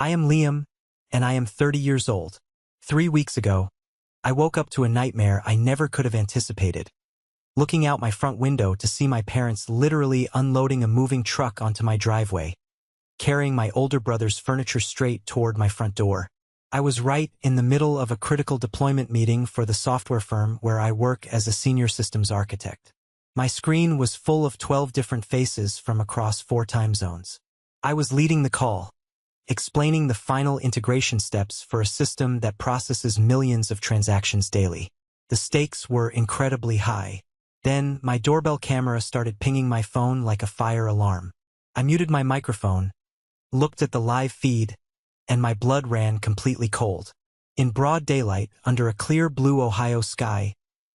I am Liam, and I am 30 years old. 3 weeks ago, I woke up to a nightmare I never could have anticipated. Looking out my front window to see my parents literally unloading a moving truck onto my driveway, carrying my older brother's furniture straight toward my front door. I was right in the middle of a critical deployment meeting for the software firm where I work as a senior systems architect. My screen was full of 12 different faces from across 4 time zones. I was leading the call, explaining the final integration steps for a system that processes millions of transactions daily. The stakes were incredibly high. Then, my doorbell camera started pinging my phone like a fire alarm. I muted my microphone, looked at the live feed, and my blood ran completely cold. In broad daylight, under a clear blue Ohio sky,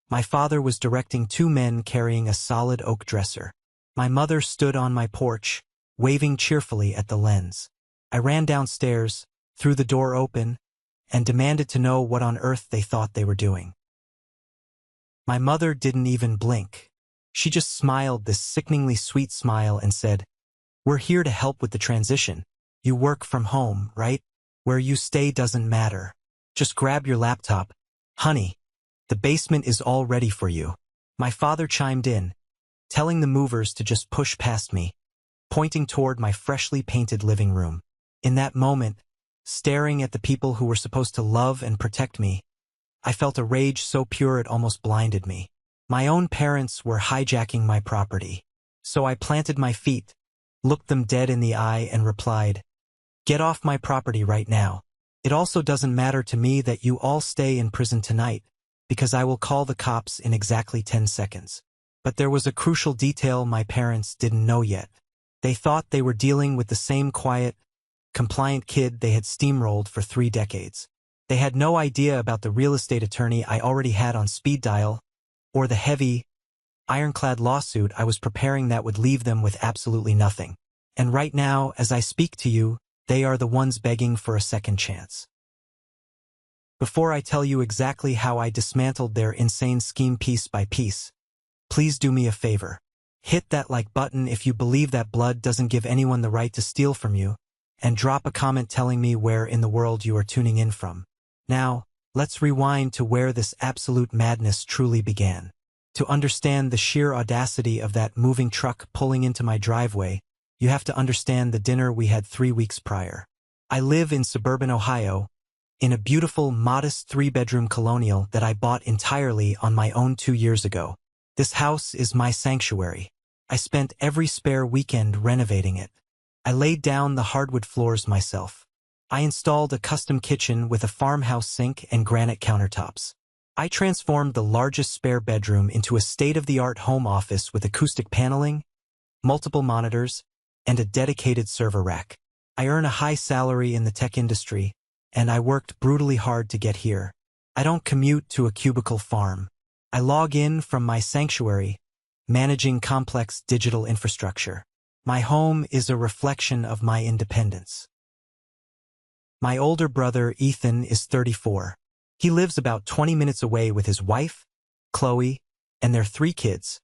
my father was directing 2 men carrying a solid oak dresser. My mother stood on my porch, waving cheerfully at the lens. I ran downstairs, threw the door open, and demanded to know what on earth they thought they were doing. My mother didn't even blink. She just smiled this sickeningly sweet smile and said, "We're here to help with the transition. You work from home, right? Where you stay doesn't matter. Just grab your laptop. Honey, the basement is all ready for you." My father chimed in, telling the movers to just push past me, pointing toward my freshly painted living room. In that moment, staring at the people who were supposed to love and protect me, I felt a rage so pure it almost blinded me. My own parents were hijacking my property. So I planted my feet, looked them dead in the eye and replied, "Get off my property right now. It also doesn't matter to me that you all stay in prison tonight, because I will call the cops in exactly 10 seconds. But there was a crucial detail my parents didn't know yet. They thought they were dealing with the same quiet, compliant kid they had steamrolled for 3 decades. They had no idea about the real estate attorney I already had on speed dial, or the heavy, ironclad lawsuit I was preparing that would leave them with absolutely nothing. And right now, as I speak to you, they are the ones begging for a second chance. Before I tell you exactly how I dismantled their insane scheme piece by piece, please do me a favor. Hit that like button if you believe that blood doesn't give anyone the right to steal from you, and drop a comment telling me where in the world you are tuning in from. Now, let's rewind to where this absolute madness truly began. To understand the sheer audacity of that moving truck pulling into my driveway, you have to understand the dinner we had 3 weeks prior. I live in suburban Ohio, in a beautiful, modest 3-bedroom colonial that I bought entirely on my own 2 years ago. This house is my sanctuary. I spent every spare weekend renovating it. I laid down the hardwood floors myself. I installed a custom kitchen with a farmhouse sink and granite countertops. I transformed the largest spare bedroom into a state-of-the-art home office with acoustic paneling, multiple monitors, and a dedicated server rack. I earn a high salary in the tech industry, and I worked brutally hard to get here. I don't commute to a cubicle farm. I log in from my sanctuary, managing complex digital infrastructure. My home is a reflection of my independence. My older brother, Ethan, is 34. He lives about 20 minutes away with his wife, Chloe, and their 3 kids,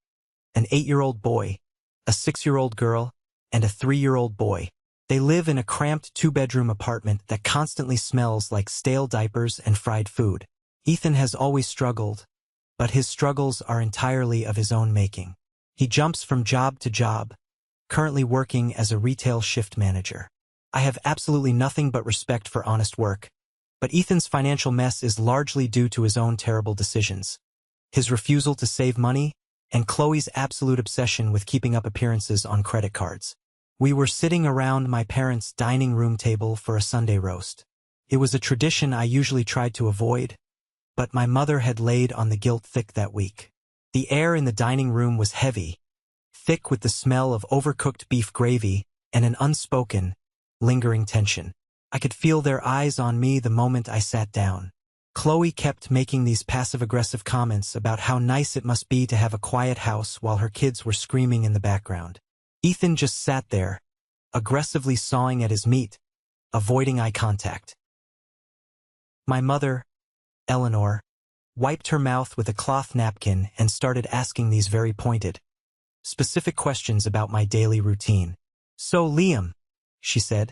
an 8-year-old boy, a 6-year-old girl, and a 3-year-old boy. They live in a cramped 2-bedroom apartment that constantly smells like stale diapers and fried food. Ethan has always struggled, but his struggles are entirely of his own making. He jumps from job to job, currently working as a retail shift manager. I have absolutely nothing but respect for honest work, but Ethan's financial mess is largely due to his own terrible decisions, his refusal to save money, and Chloe's absolute obsession with keeping up appearances on credit cards. We were sitting around my parents' dining room table for a Sunday roast. It was a tradition I usually tried to avoid, but my mother had laid on the guilt thick that week. The air in the dining room was heavy, thick with the smell of overcooked beef gravy and an unspoken, lingering tension. I could feel their eyes on me the moment I sat down. Chloe kept making these passive-aggressive comments about how nice it must be to have a quiet house while her kids were screaming in the background. Ethan just sat there, aggressively sawing at his meat, avoiding eye contact. My mother, Eleanor, wiped her mouth with a cloth napkin and started asking these very pointed, specific questions about my daily routine. "So, Liam," she said,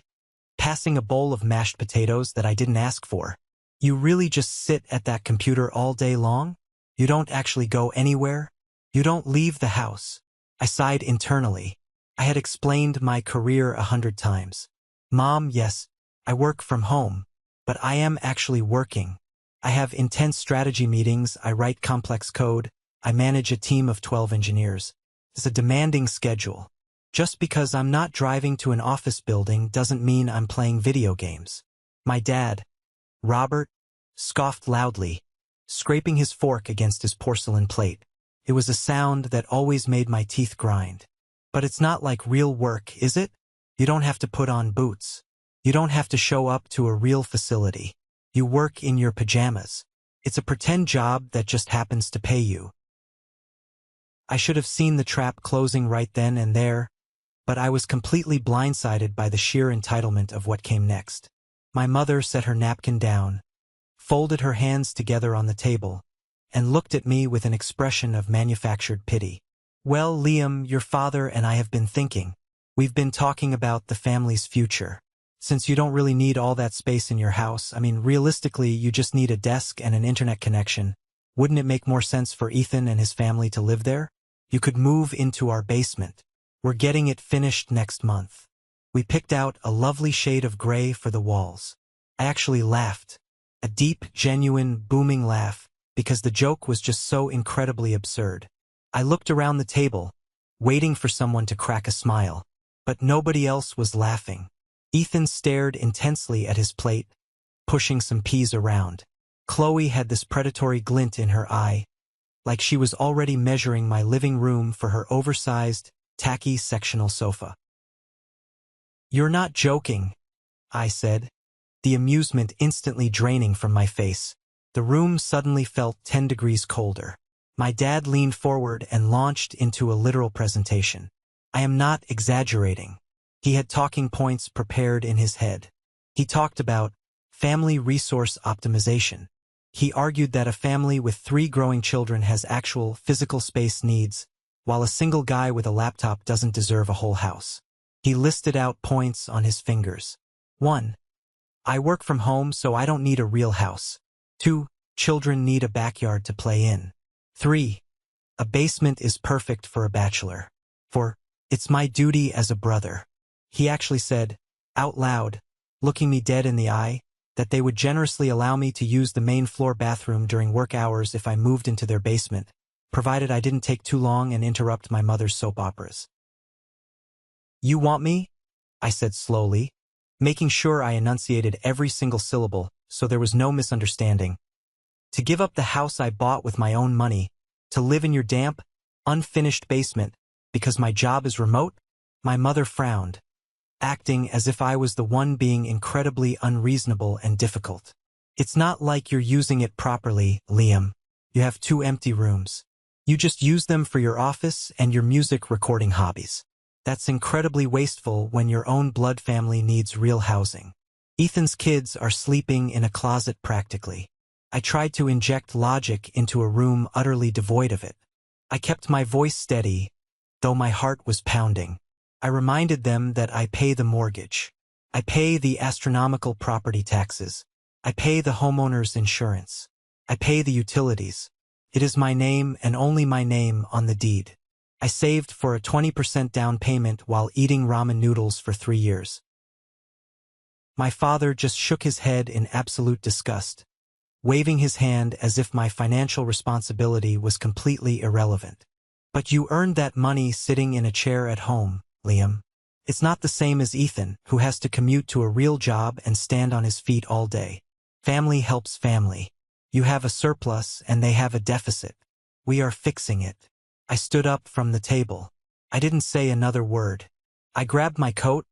passing a bowl of mashed potatoes that I didn't ask for. You really just sit at that computer all day long? You don't actually go anywhere? You don't leave the house? I sighed internally. I had explained my career 100 times. Mom, yes, I work from home, but I am actually working. I have intense strategy meetings, I write complex code, I manage a team of 12 engineers. It's a demanding schedule. Just because I'm not driving to an office building doesn't mean I'm playing video games. My dad, Robert, scoffed loudly, scraping his fork against his porcelain plate. It was a sound that always made my teeth grind. But it's not like real work, is it? You don't have to put on boots. You don't have to show up to a real facility. You work in your pajamas. It's a pretend job that just happens to pay you. I should have seen the trap closing right then and there, but I was completely blindsided by the sheer entitlement of what came next. My mother set her napkin down, folded her hands together on the table, and looked at me with an expression of manufactured pity. Well, Liam, your father and I have been thinking. We've been talking about the family's future. Since you don't really need all that space in your house, realistically, you just need a desk and an internet connection. Wouldn't it make more sense for Ethan and his family to live there? You could move into our basement. We're getting it finished next month. We picked out a lovely shade of gray for the walls. I actually laughed. A deep, genuine, booming laugh, because the joke was just so incredibly absurd. I looked around the table, waiting for someone to crack a smile, but nobody else was laughing. Ethan stared intensely at his plate, pushing some peas around. Chloe had this predatory glint in her eye, like she was already measuring my living room for her oversized, tacky sectional sofa. You're not joking, I said, the amusement instantly draining from my face. The room suddenly felt 10 degrees colder. My dad leaned forward and launched into a literal presentation. I am not exaggerating. He had talking points prepared in his head. He talked about family resource optimization. He argued that a family with 3 growing children has actual physical space needs, while a single guy with a laptop doesn't deserve a whole house. He listed out points on his fingers. 1. I work from home, so I don't need a real house. 2. Children need a backyard to play in. 3. A basement is perfect for a bachelor. 4. It's my duty as a brother. He actually said, out loud, looking me dead in the eye, that they would generously allow me to use the main floor bathroom during work hours if I moved into their basement, provided I didn't take too long and interrupt my mother's soap operas. You want me? I said slowly, making sure I enunciated every single syllable so there was no misunderstanding. To give up the house I bought with my own money, to live in your damp, unfinished basement, because my job is remote? My mother frowned, acting as if I was the one being incredibly unreasonable and difficult. It's not like you're using it properly, Liam. You have 2 empty rooms. You just use them for your office and your music recording hobbies. That's incredibly wasteful when your own blood family needs real housing. Ethan's kids are sleeping in a closet practically. I tried to inject logic into a room utterly devoid of it. I kept my voice steady, though my heart was pounding. I reminded them that I pay the mortgage. I pay the astronomical property taxes. I pay the homeowner's insurance. I pay the utilities. It is my name and only my name on the deed. I saved for a 20% down payment while eating ramen noodles for 3 years. My father just shook his head in absolute disgust, waving his hand as if my financial responsibility was completely irrelevant. But you earned that money sitting in a chair at home, Liam. It's not the same as Ethan, who has to commute to a real job and stand on his feet all day. Family helps family. You have a surplus and they have a deficit. We are fixing it. I stood up from the table. I didn't say another word. I grabbed my coat,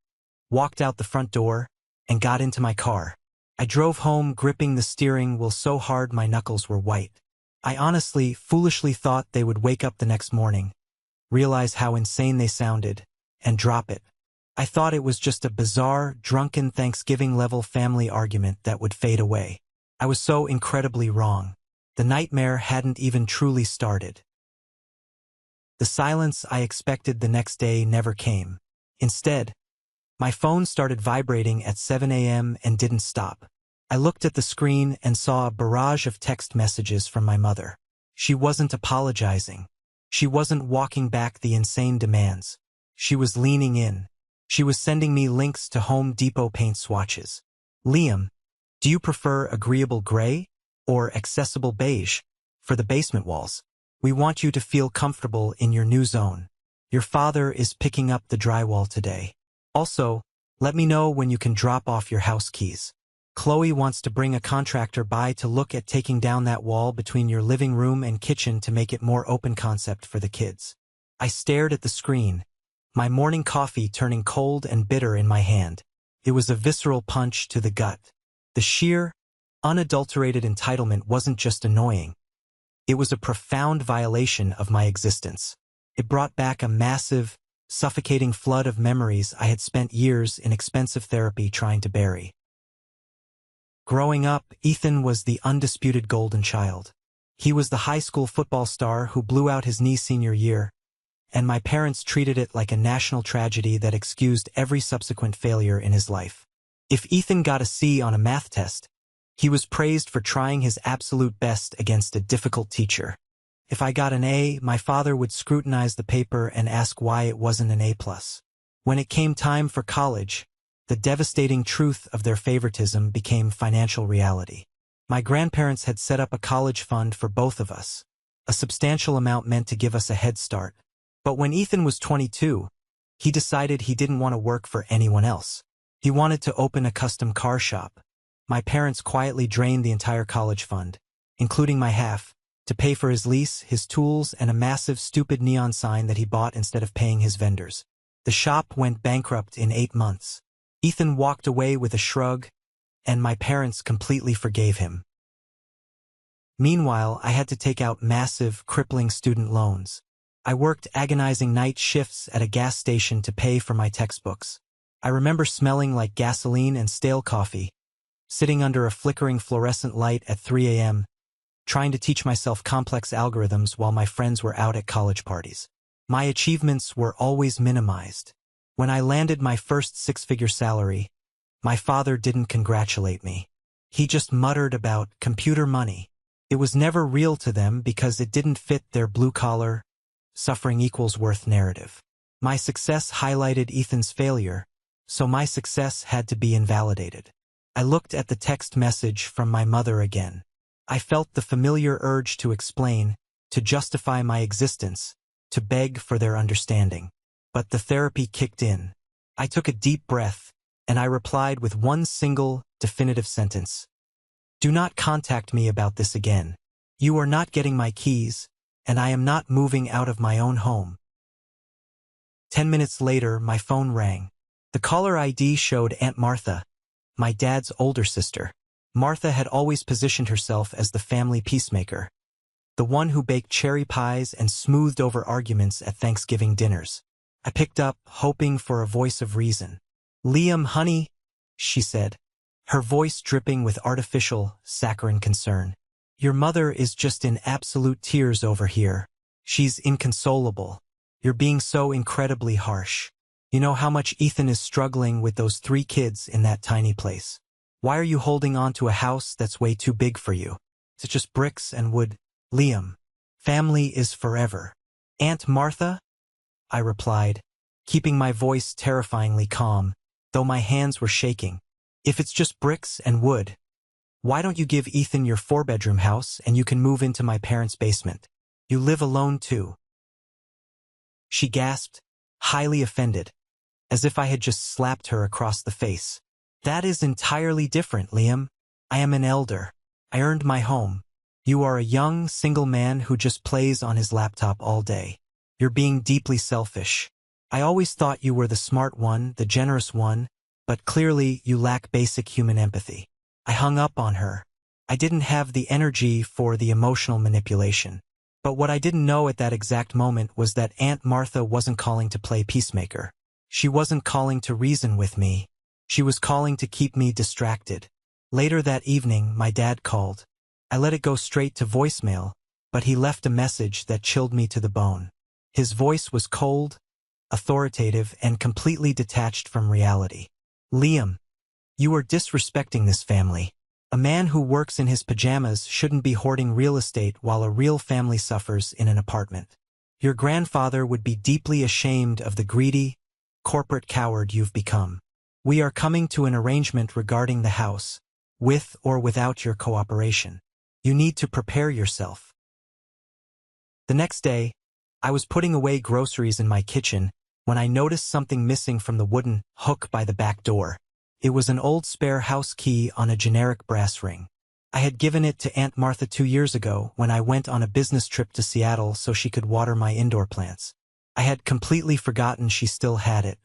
walked out the front door, and got into my car. I drove home gripping the steering wheel so hard my knuckles were white. I honestly, foolishly thought they would wake up the next morning, realize how insane they sounded, and drop it. I thought it was just a bizarre, drunken Thanksgiving-level family argument that would fade away. I was so incredibly wrong. The nightmare hadn't even truly started. The silence I expected the next day never came. Instead, My phone started vibrating at 7 a.m. and didn't stop. I looked at the screen and saw a barrage of text messages from my mother. She wasn't apologizing. She wasn't walking back the insane demands. She was leaning in. She was sending me links to Home Depot paint swatches. Liam, do you prefer agreeable gray or accessible beige for the basement walls? We want you to feel comfortable in your new zone. Your father is picking up the drywall today. Also, let me know when you can drop off your house keys. Chloe wants to bring a contractor by to look at taking down that wall between your living room and kitchen to make it more open concept for the kids. I stared at the screen, my morning coffee turning cold and bitter in my hand. It was a visceral punch to the gut. The sheer, unadulterated entitlement wasn't just annoying. It was a profound violation of my existence. It brought back a massive, suffocating flood of memories I had spent years in expensive therapy trying to bury. Growing up, Ethan was the undisputed golden child. He was the high school football star who blew out his knee senior year, and my parents treated it like a national tragedy that excused every subsequent failure in his life. If Ethan got a C on a math test, he was praised for trying his absolute best against a difficult teacher. If I got an A, my father would scrutinize the paper and ask why it wasn't an A+. When it came time for college, the devastating truth of their favoritism became financial reality. My grandparents had set up a college fund for both of us, a substantial amount meant to give us a head start. But when Ethan was 22, he decided he didn't want to work for anyone else. He wanted to open a custom car shop. My parents quietly drained the entire college fund, including my half, to pay for his lease, his tools, and a massive stupid neon sign that he bought instead of paying his vendors. The shop went bankrupt in 8 months. Ethan walked away with a shrug, and my parents completely forgave him. Meanwhile, I had to take out massive, crippling student loans. I worked agonizing night shifts at a gas station to pay for my textbooks. I remember smelling like gasoline and stale coffee, sitting under a flickering fluorescent light at 3 a.m., trying to teach myself complex algorithms while my friends were out at college parties. My achievements were always minimized. When I landed my first six-figure salary, my father didn't congratulate me. He just muttered about computer money. It was never real to them because it didn't fit their blue-collar, suffering equals worth narrative. My success highlighted Ethan's failure, so my success had to be invalidated. I looked at the text message from my mother again. I felt the familiar urge to explain, to justify my existence, to beg for their understanding. But the therapy kicked in. I took a deep breath, and I replied with one single, definitive sentence. Do not contact me about this again. You are not getting my keys, and I am not moving out of my own home. 10 minutes later, my phone rang. The caller ID showed Aunt Martha, my dad's older sister. Martha had always positioned herself as the family peacemaker, the one who baked cherry pies and smoothed over arguments at Thanksgiving dinners. I picked up, hoping for a voice of reason. Liam, honey, she said, her voice dripping with artificial, saccharine concern. Your mother is just in absolute tears over here. She's inconsolable. You're being so incredibly harsh. You know how much Ethan is struggling with those 3 kids in that tiny place. Why are you holding on to a house that's way too big for you? It's just bricks and wood. Liam, family is forever. Aunt Martha? I replied, keeping my voice terrifyingly calm, though my hands were shaking. If it's just bricks and wood, why don't you give Ethan your 4-bedroom house and you can move into my parents' basement? You live alone too. She gasped, highly offended, as if I had just slapped her across the face. That is entirely different, Liam. I am an elder. I earned my home. You are a young, single man who just plays on his laptop all day. You're being deeply selfish. I always thought you were the smart one, the generous one, but clearly you lack basic human empathy. I hung up on her. I didn't have the energy for the emotional manipulation. But what I didn't know at that exact moment was that Aunt Martha wasn't calling to play peacemaker. She wasn't calling to reason with me. She was calling to keep me distracted. Later that evening, my dad called. I let it go straight to voicemail, but he left a message that chilled me to the bone. His voice was cold, authoritative, and completely detached from reality. Liam, you are disrespecting this family. A man who works in his pajamas shouldn't be hoarding real estate while a real family suffers in an apartment. Your grandfather would be deeply ashamed of the greedy, corporate coward you've become. We are coming to an arrangement regarding the house, with or without your cooperation. You need to prepare yourself. The next day, I was putting away groceries in my kitchen when I noticed something missing from the wooden hook by the back door. It was an old spare house key on a generic brass ring. I had given it to Aunt Martha 2 years ago when I went on a business trip to Seattle so she could water my indoor plants. I had completely forgotten she still had it.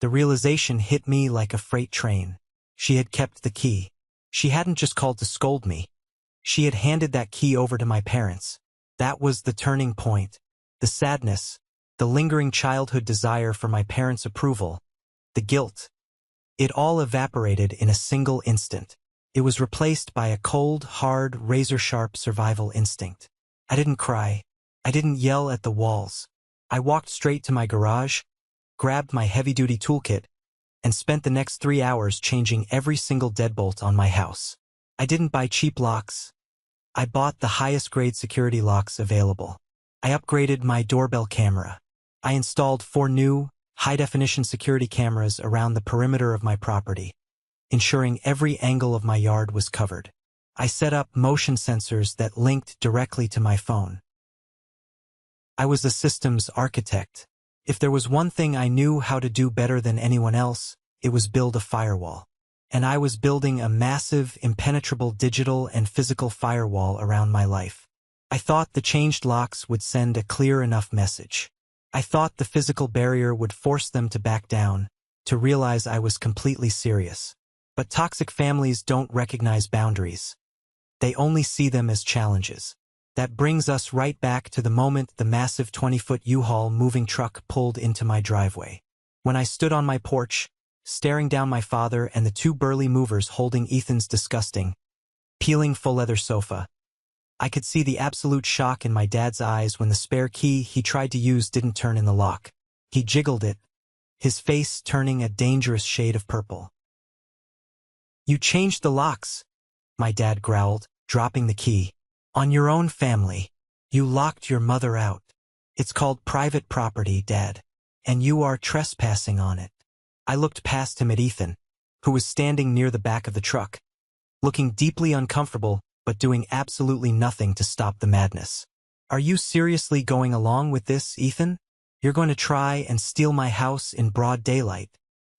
The realization hit me like a freight train. She had kept the key. She hadn't just called to scold me. She had handed that key over to my parents. That was the turning point. The sadness, the lingering childhood desire for my parents' approval, the guilt. It all evaporated in a single instant. It was replaced by a cold, hard, razor-sharp survival instinct. I didn't cry. I didn't yell at the walls. I walked straight to my garage, grabbed my heavy-duty toolkit, and spent the next 3 hours changing every single deadbolt on my house. I didn't buy cheap locks. I bought the highest-grade security locks available. I upgraded my doorbell camera. I installed 4 new, high-definition security cameras around the perimeter of my property, ensuring every angle of my yard was covered. I set up motion sensors that linked directly to my phone. I was a systems architect. If there was one thing I knew how to do better than anyone else, it was build a firewall. And I was building a massive, impenetrable digital and physical firewall around my life. I thought the changed locks would send a clear enough message. I thought the physical barrier would force them to back down, to realize I was completely serious. But toxic families don't recognize boundaries. They only see them as challenges. That brings us right back to the moment the massive 20-foot U-Haul moving truck pulled into my driveway. When I stood on my porch, staring down my father and the 2 burly movers holding Ethan's disgusting, peeling full-leather sofa, I could see the absolute shock in my dad's eyes when the spare key he tried to use didn't turn in the lock. He jiggled it, his face turning a dangerous shade of purple. "You changed the locks," my dad growled, dropping the key. "On your own family. You locked your mother out. It's called private property, Dad, and you are trespassing on it." I looked past him at Ethan, who was standing near the back of the truck, looking deeply uncomfortable but doing absolutely nothing to stop the madness. "Are you seriously going along with this, Ethan? You're going to try and steal my house in broad daylight?"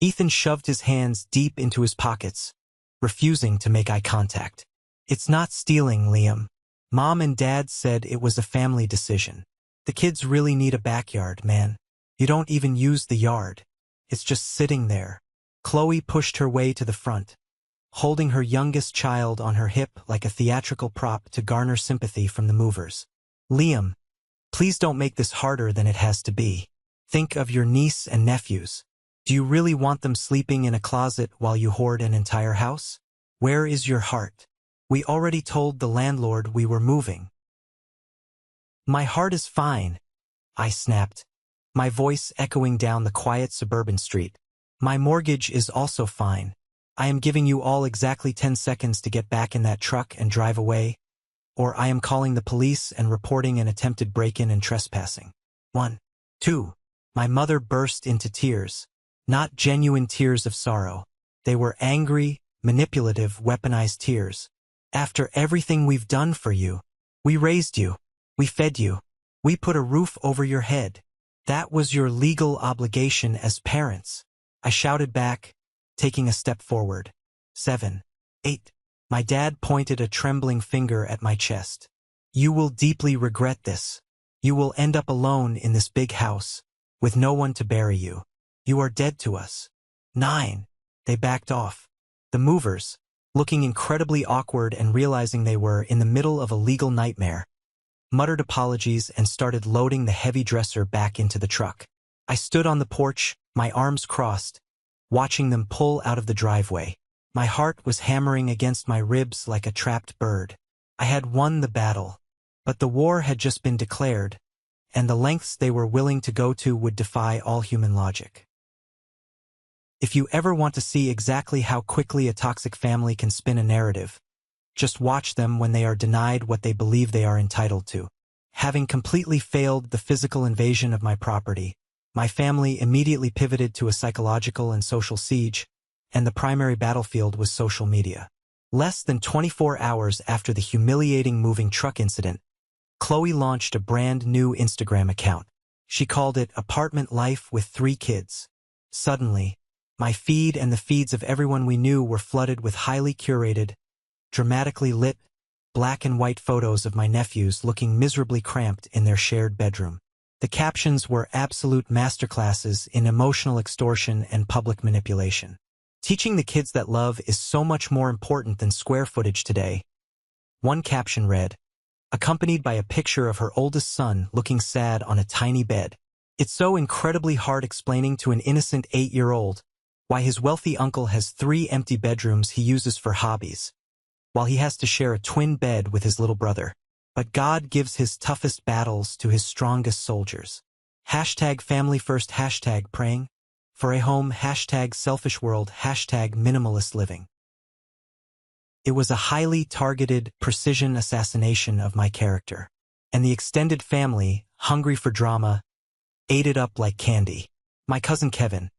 Ethan shoved his hands deep into his pockets, refusing to make eye contact. "It's not stealing, Liam. Mom and Dad said it was a family decision. The kids really need a backyard, man. You don't even use the yard. It's just sitting there." Chloe pushed her way to the front, holding her youngest child on her hip like a theatrical prop to garner sympathy from the movers. "Liam, please don't make this harder than it has to be. Think of your niece and nephews. Do you really want them sleeping in a closet while you hoard an entire house? Where is your heart? We already told the landlord we were moving." "My heart is fine," I snapped, my voice echoing down the quiet suburban street. "My mortgage is also fine. I am giving you all exactly 10 seconds to get back in that truck and drive away, or I am calling the police and reporting an attempted break-in and trespassing." 1, 2. My mother burst into tears. Not genuine tears of sorrow. They were angry, manipulative, weaponized tears. "After everything we've done for you. We raised you. We fed you. We put a roof over your head. That was your legal obligation as parents," I shouted back, taking a step forward. 7, 8. My dad pointed a trembling finger at my chest. "You will deeply regret this. You will end up alone in this big house, with no one to bury you. You are dead to us." 9. They backed off. The movers, looking incredibly awkward and realizing they were in the middle of a legal nightmare, muttered apologies and started loading the heavy dresser back into the truck. I stood on the porch, my arms crossed, watching them pull out of the driveway. My heart was hammering against my ribs like a trapped bird. I had won the battle, but the war had just been declared, and the lengths they were willing to go to would defy all human logic. If you ever want to see exactly how quickly a toxic family can spin a narrative, just watch them when they are denied what they believe they are entitled to. Having completely failed the physical invasion of my property, my family immediately pivoted to a psychological and social siege, and the primary battlefield was social media. Less than 24 hours after the humiliating moving truck incident, Chloe launched a brand new Instagram account. She called it Apartment Life with 3 Kids. Suddenly, my feed and the feeds of everyone we knew were flooded with highly curated, dramatically lit, black and white photos of my nephews looking miserably cramped in their shared bedroom. The captions were absolute masterclasses in emotional extortion and public manipulation. Teaching the kids that love is so much more important than square footage today. One caption read, accompanied by a picture of her oldest son looking sad on a tiny bed. It's so incredibly hard explaining to an innocent 8-year-old why his wealthy uncle has 3 empty bedrooms he uses for hobbies, while he has to share a twin bed with his little brother. But God gives his toughest battles to his strongest soldiers. Hashtag family first, hashtag praying for a home, hashtag selfish world, hashtag minimalist living. It was a highly targeted, precision assassination of my character. And the extended family, hungry for drama, ate it up like candy. My cousin Kevin,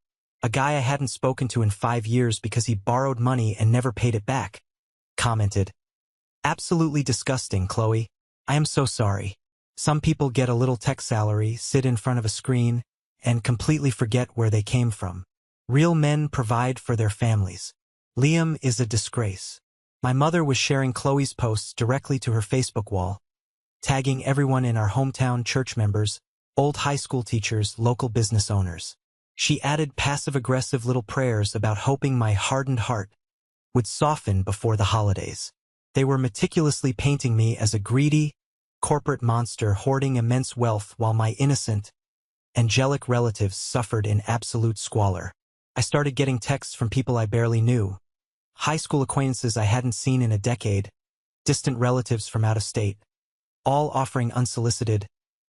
a guy I hadn't spoken to in 5 years because he borrowed money and never paid it back, commented, absolutely disgusting, Chloe. I am so sorry. Some people get a little tech salary, sit in front of a screen, and completely forget where they came from. Real men provide for their families. Liam is a disgrace. My mother was sharing Chloe's posts directly to her Facebook wall, tagging everyone in our hometown, church members, old high school teachers, local business owners. She added passive-aggressive little prayers about hoping my hardened heart would soften before the holidays. They were meticulously painting me as a greedy, corporate monster hoarding immense wealth while my innocent, angelic relatives suffered in absolute squalor. I started getting texts from people I barely knew, high school acquaintances I hadn't seen in a decade, distant relatives from out of state, all offering unsolicited,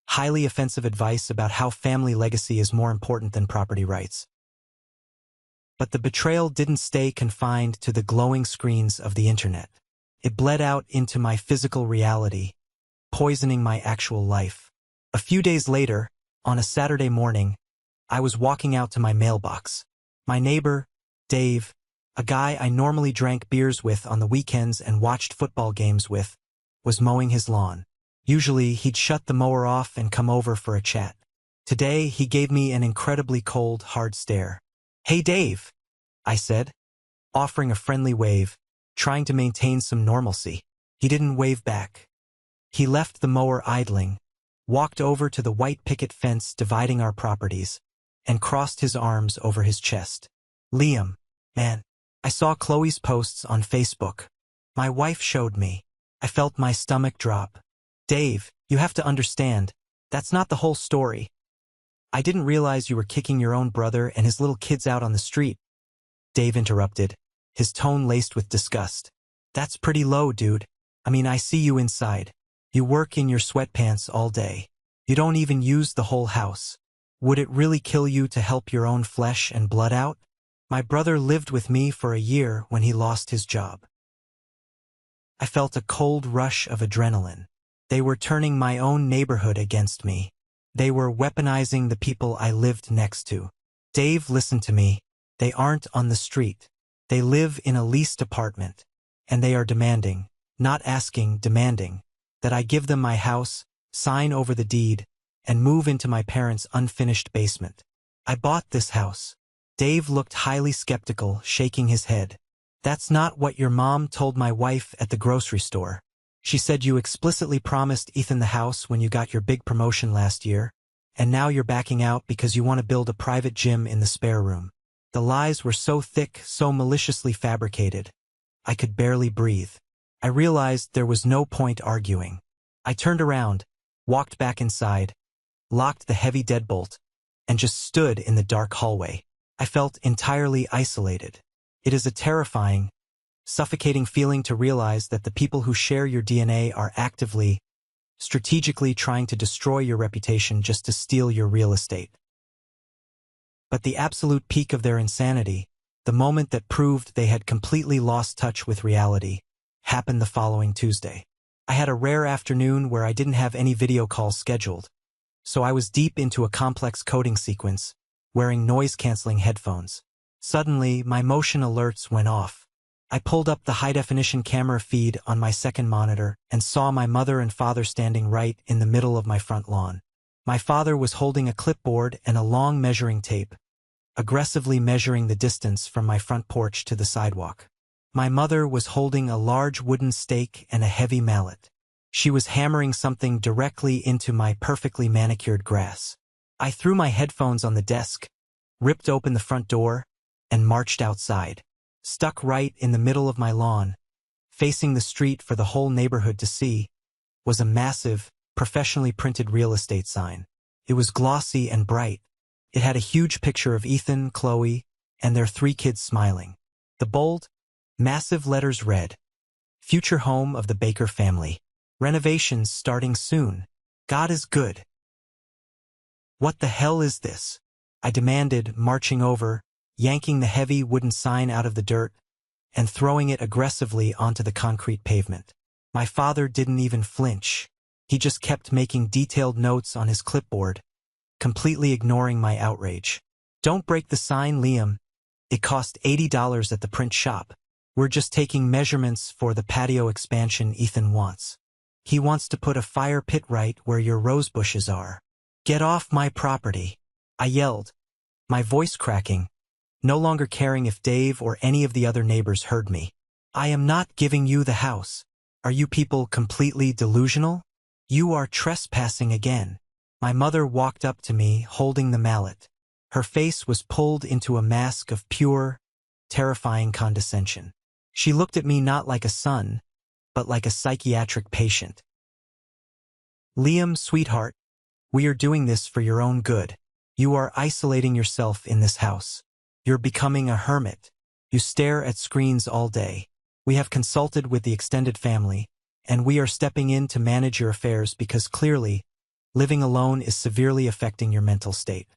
highly offensive advice about how family legacy is more important than property rights. But the betrayal didn't stay confined to the glowing screens of the internet. It bled out into my physical reality, poisoning my actual life. A few days later, on a Saturday morning, I was walking out to my mailbox. My neighbor, Dave, a guy I normally drank beers with on the weekends and watched football games with, was mowing his lawn. Usually, he'd shut the mower off and come over for a chat. Today, he gave me an incredibly cold, hard stare. "Hey, Dave," I said, offering a friendly wave, trying to maintain some normalcy. He didn't wave back. He left the mower idling, walked over to the white picket fence dividing our properties, and crossed his arms over his chest. "Liam, man, I saw Chloe's posts on Facebook. My wife showed me. I felt my stomach drop. Dave, you have to understand, that's not the whole story. I didn't realize you were kicking your own brother and his little kids out on the street." Dave interrupted, his tone laced with disgust. "That's pretty low, dude. I mean, I see you inside. You work in your sweatpants all day. You don't even use the whole house. Would it really kill you to help your own flesh and blood out? My brother lived with me for a year when he lost his job." I felt a cold rush of adrenaline. They were turning my own neighborhood against me. They were weaponizing the people I lived next to. "Dave, listen to me. They aren't on the street. They live in a leased apartment. And they are demanding, not asking, demanding, that I give them my house, sign over the deed, and move into my parents' unfinished basement. I bought this house." Dave looked highly skeptical, shaking his head. "That's not what your mom told my wife at the grocery store. She said you explicitly promised Ethan the house when you got your big promotion last year, and now you're backing out because you want to build a private gym in the spare room." The lies were so thick, so maliciously fabricated. I could barely breathe. I realized there was no point arguing. I turned around, walked back inside, locked the heavy deadbolt, and just stood in the dark hallway. I felt entirely isolated. It is a terrifying, suffocating feeling to realize that the people who share your DNA are actively, strategically trying to destroy your reputation just to steal your real estate. But the absolute peak of their insanity, the moment that proved they had completely lost touch with reality, happened the following Tuesday. I had a rare afternoon where I didn't have any video calls scheduled, so I was deep into a complex coding sequence, wearing noise-canceling headphones. Suddenly, my motion alerts went off. I pulled up the high-definition camera feed on my second monitor and saw my mother and father standing right in the middle of my front lawn. My father was holding a clipboard and a long measuring tape, aggressively measuring the distance from my front porch to the sidewalk. My mother was holding a large wooden stake and a heavy mallet. She was hammering something directly into my perfectly manicured grass. I threw my headphones on the desk, ripped open the front door, and marched outside. Stuck right in the middle of my lawn, facing the street for the whole neighborhood to see, was a massive, professionally printed real estate sign. It was glossy and bright. It had a huge picture of Ethan, Chloe, and their 3 kids smiling. The bold, massive letters read, "Future home of the Baker family. Renovations starting soon. God is good." "What the hell is this?" I demanded, marching over, yanking the heavy wooden sign out of the dirt, and throwing it aggressively onto the concrete pavement. My father didn't even flinch. He just kept making detailed notes on his clipboard, completely ignoring my outrage. "Don't break the sign, Liam. It cost $80 at the print shop. We're just taking measurements for the patio expansion Ethan wants. He wants to put a fire pit right where your rose bushes are. Get off my property," I yelled, my voice cracking, no longer caring if Dave or any of the other neighbors heard me. "I am not giving you the house. Are you people completely delusional? You are trespassing again." My mother walked up to me, holding the mallet. Her face was pulled into a mask of pure, terrifying condescension. She looked at me not like a son, but like a psychiatric patient. "Liam, sweetheart, we are doing this for your own good. You are isolating yourself in this house. You're becoming a hermit. You stare at screens all day. We have consulted with the extended family, and we are stepping in to manage your affairs because clearly, living alone is severely affecting your mental state.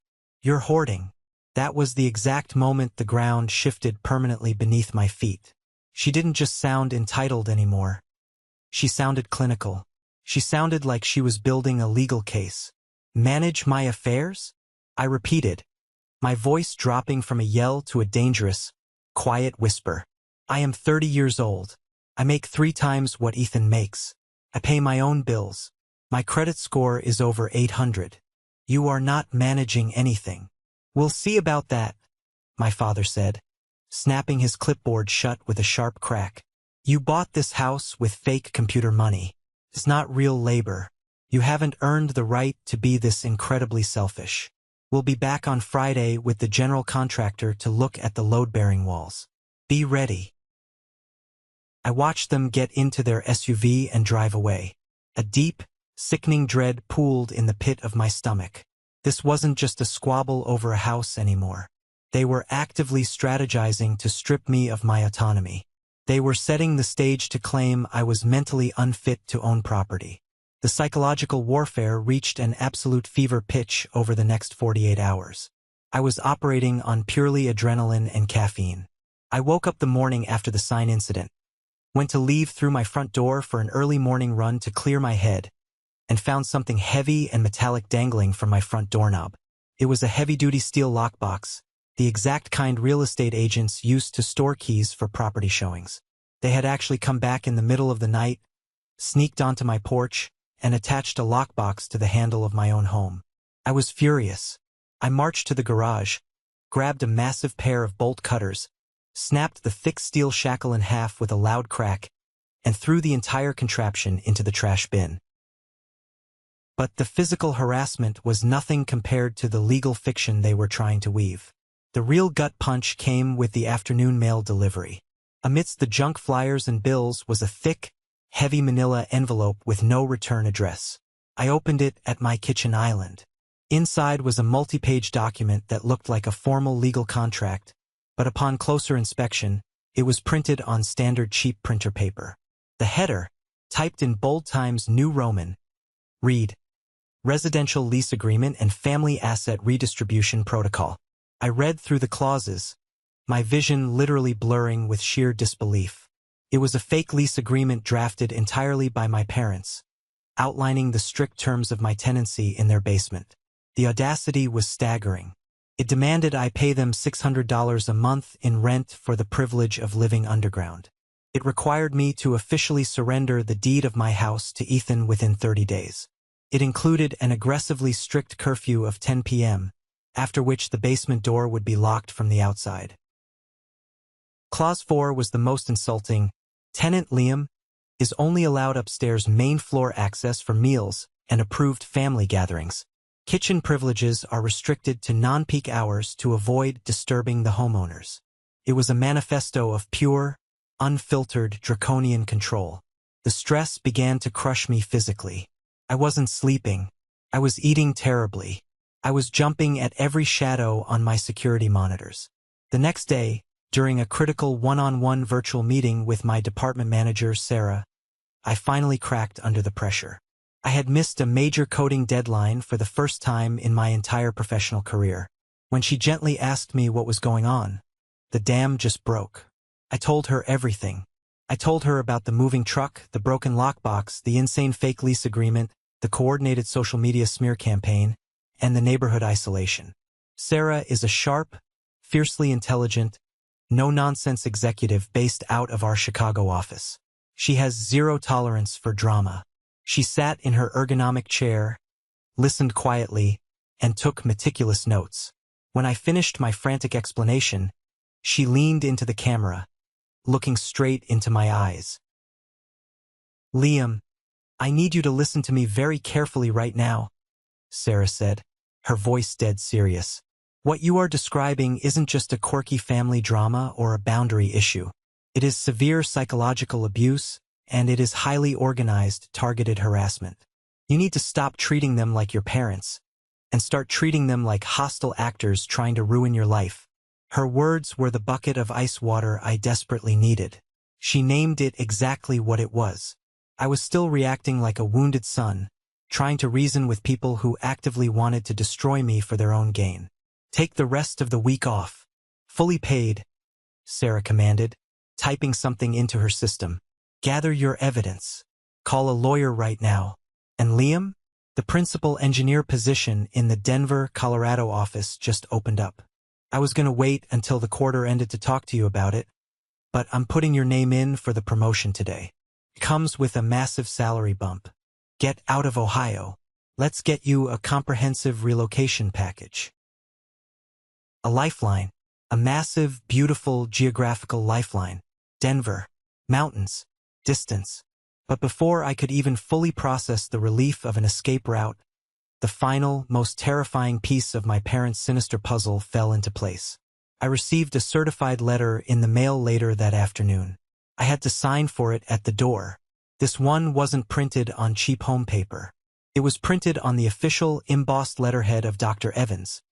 You're hoarding." That was the exact moment the ground shifted permanently beneath my feet. She didn't just sound entitled anymore. She sounded clinical. She sounded like she was building a legal case. "Manage my affairs?" I repeated, my voice dropping from a yell to a dangerous, quiet whisper. "I am 30 years old. I make 3 times what Ethan makes. I pay my own bills. My credit score is over 800. You are not managing anything." "We'll see about that," my father said, snapping his clipboard shut with a sharp crack. "You bought this house with fake computer money. It's not real labor. You haven't earned the right to be this incredibly selfish. We'll be back on Friday with the general contractor to look at the load-bearing walls. Be ready." I watched them get into their SUV and drive away. A deep, sickening dread pooled in the pit of my stomach. This wasn't just a squabble over a house anymore. They were actively strategizing to strip me of my autonomy. They were setting the stage to claim I was mentally unfit to own property. The psychological warfare reached an absolute fever pitch over the next 48 hours. I was operating on purely adrenaline and caffeine. I woke up the morning after the sign incident, went to leave through my front door for an early morning run to clear my head, and found something heavy and metallic dangling from my front doorknob. It was a heavy-duty steel lockbox, the exact kind real estate agents used to store keys for property showings. They had actually come back in the middle of the night, sneaked onto my porch, and attached a lockbox to the handle of my own home. I was furious. I marched to the garage, grabbed a massive pair of bolt cutters, snapped the thick steel shackle in half with a loud crack, and threw the entire contraption into the trash bin. But the physical harassment was nothing compared to the legal fiction they were trying to weave. The real gut punch came with the afternoon mail delivery. Amidst the junk flyers and bills was a thick, heavy manila envelope with no return address. I opened it at my kitchen island. Inside was a multi-page document that looked like a formal legal contract, but upon closer inspection, it was printed on standard cheap printer paper. The header, typed in bold Times New Roman, Read. Residential Lease Agreement and Family Asset Redistribution Protocol. I read through the clauses, my vision literally blurring with sheer disbelief. It was a fake lease agreement drafted entirely by my parents, outlining the strict terms of my tenancy in their basement. The audacity was staggering. It demanded I pay them $600 a month in rent for the privilege of living underground. It required me to officially surrender the deed of my house to Ethan within 30 days. It included an aggressively strict curfew of 10 p.m., after which the basement door would be locked from the outside. Clause 4 was the most insulting. Tenant Liam is only allowed upstairs main floor access for meals and approved family gatherings. Kitchen privileges are restricted to non-peak hours to avoid disturbing the homeowners. It was a manifesto of pure, unfiltered, draconian control. The stress began to crush me physically. I wasn't sleeping. I was eating terribly. I was jumping at every shadow on my security monitors. The next day, during a critical one-on-one virtual meeting with my department manager, Sarah, I finally cracked under the pressure. I had missed a major coding deadline for the first time in my entire professional career. When she gently asked me what was going on, the dam just broke. I told her everything. I told her about the moving truck, the broken lockbox, the insane fake lease agreement, the coordinated social media smear campaign, and the neighborhood isolation. Sarah is a sharp, fiercely intelligent, no-nonsense executive based out of our Chicago office. She has zero tolerance for drama. She sat in her ergonomic chair, listened quietly, and took meticulous notes. When I finished my frantic explanation, she leaned into the camera, looking straight into my eyes. "Liam, I need you to listen to me very carefully right now," Sarah said, her voice dead serious. "What you are describing isn't just a quirky family drama or a boundary issue. It is severe psychological abuse, and it is highly organized, targeted harassment. You need to stop treating them like your parents, and start treating them like hostile actors trying to ruin your life." Her words were the bucket of ice water I desperately needed. She named it exactly what it was. I was still reacting like a wounded son, trying to reason with people who actively wanted to destroy me for their own gain. "Take the rest of the week off. Fully paid," Sarah commanded, typing something into her system. "Gather your evidence. Call a lawyer right now. And Liam?" The principal engineer position in the Denver, Colorado office just opened up. "I was going to wait until the quarter ended to talk to you about it, but I'm putting your name in for the promotion today. It comes with a massive salary bump. Get out of Ohio. Let's get you a comprehensive relocation package." A lifeline. A massive, beautiful geographical lifeline. Denver. Mountains. Distance. But before I could even fully process the relief of an escape route, the final, most terrifying piece of my parents' sinister puzzle fell into place. I received a certified letter in the mail later that afternoon. I had to sign for it at the door. This one wasn't printed on cheap home paper. It was printed on the official embossed letterhead of Dr. Evans,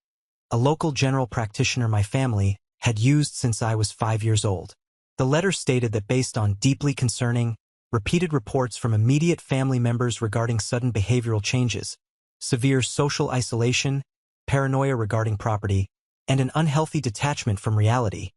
a local general practitioner my family had used since I was 5 years old. The letter stated that based on deeply concerning, repeated reports from immediate family members regarding sudden behavioral changes, severe social isolation, paranoia regarding property, and an unhealthy detachment from reality,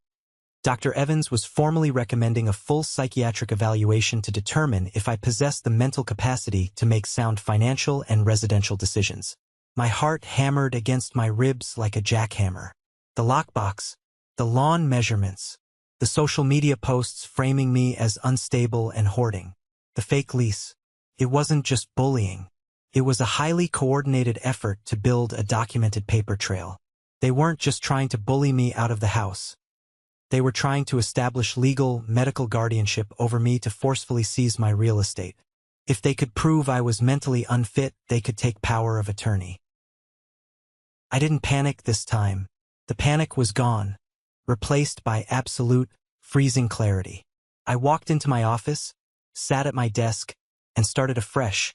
Dr. Evans was formally recommending a full psychiatric evaluation to determine if I possessed the mental capacity to make sound financial and residential decisions. My heart hammered against my ribs like a jackhammer. The lockbox, the lawn measurements, the social media posts framing me as unstable and hoarding. The fake lease. It wasn't just bullying. It was a highly coordinated effort to build a documented paper trail. They weren't just trying to bully me out of the house. They were trying to establish legal, medical guardianship over me to forcefully seize my real estate. If they could prove I was mentally unfit, they could take power of attorney. I didn't panic this time. The panic was gone, replaced by absolute, freezing clarity. I walked into my office, sat at my desk, and started a fresh,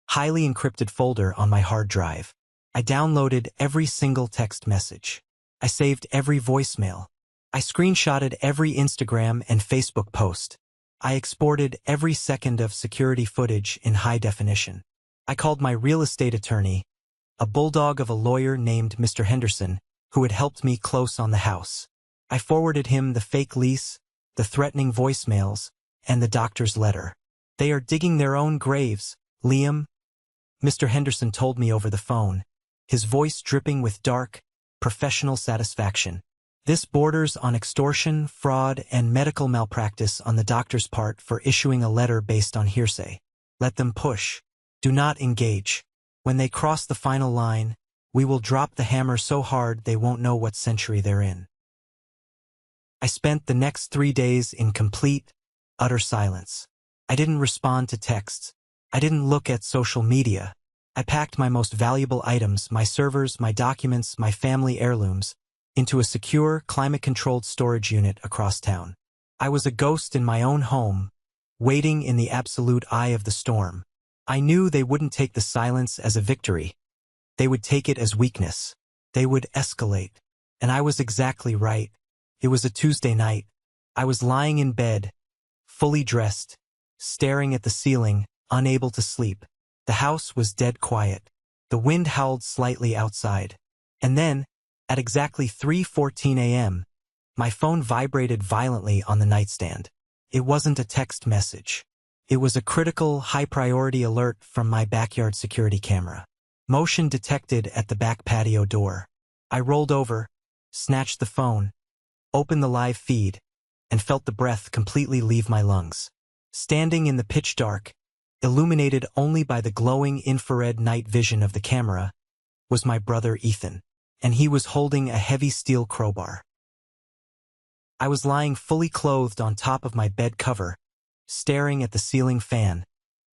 highly encrypted folder on my hard drive. I downloaded every single text message. I saved every voicemail. I screenshotted every Instagram and Facebook post. I exported every second of security footage in high definition. I called my real estate attorney, a bulldog of a lawyer named Mr. Henderson, who had helped me close on the house. I forwarded him the fake lease, the threatening voicemails, and the doctor's letter. "They are digging their own graves, Liam," Mr. Henderson told me over the phone, his voice dripping with dark, professional satisfaction. "This borders on extortion, fraud, and medical malpractice on the doctor's part for issuing a letter based on hearsay. Let them push. Do not engage. When they cross the final line, we will drop the hammer so hard they won't know what century they're in." I spent the next 3 days in complete, utter silence. I didn't respond to texts. I didn't look at social media. I packed my most valuable items, my servers, my documents, my family heirlooms, into a secure, climate-controlled storage unit across town. I was a ghost in my own home, waiting in the absolute eye of the storm. I knew they wouldn't take the silence as a victory. They would take it as weakness. They would escalate. And I was exactly right. It was a Tuesday night. I was lying in bed, fully dressed, staring at the ceiling, unable to sleep. The house was dead quiet. The wind howled slightly outside. And then, at exactly 3:14 a.m., my phone vibrated violently on the nightstand. It wasn't a text message. It was a critical, high-priority alert from my backyard security camera. Motion detected at the back patio door. I rolled over, snatched the phone, opened the live feed, and felt the breath completely leave my lungs. Standing in the pitch dark, illuminated only by the glowing infrared night vision of the camera, was my brother Ethan, and he was holding a heavy steel crowbar. I was lying fully clothed on top of my bed cover, staring at the ceiling fan,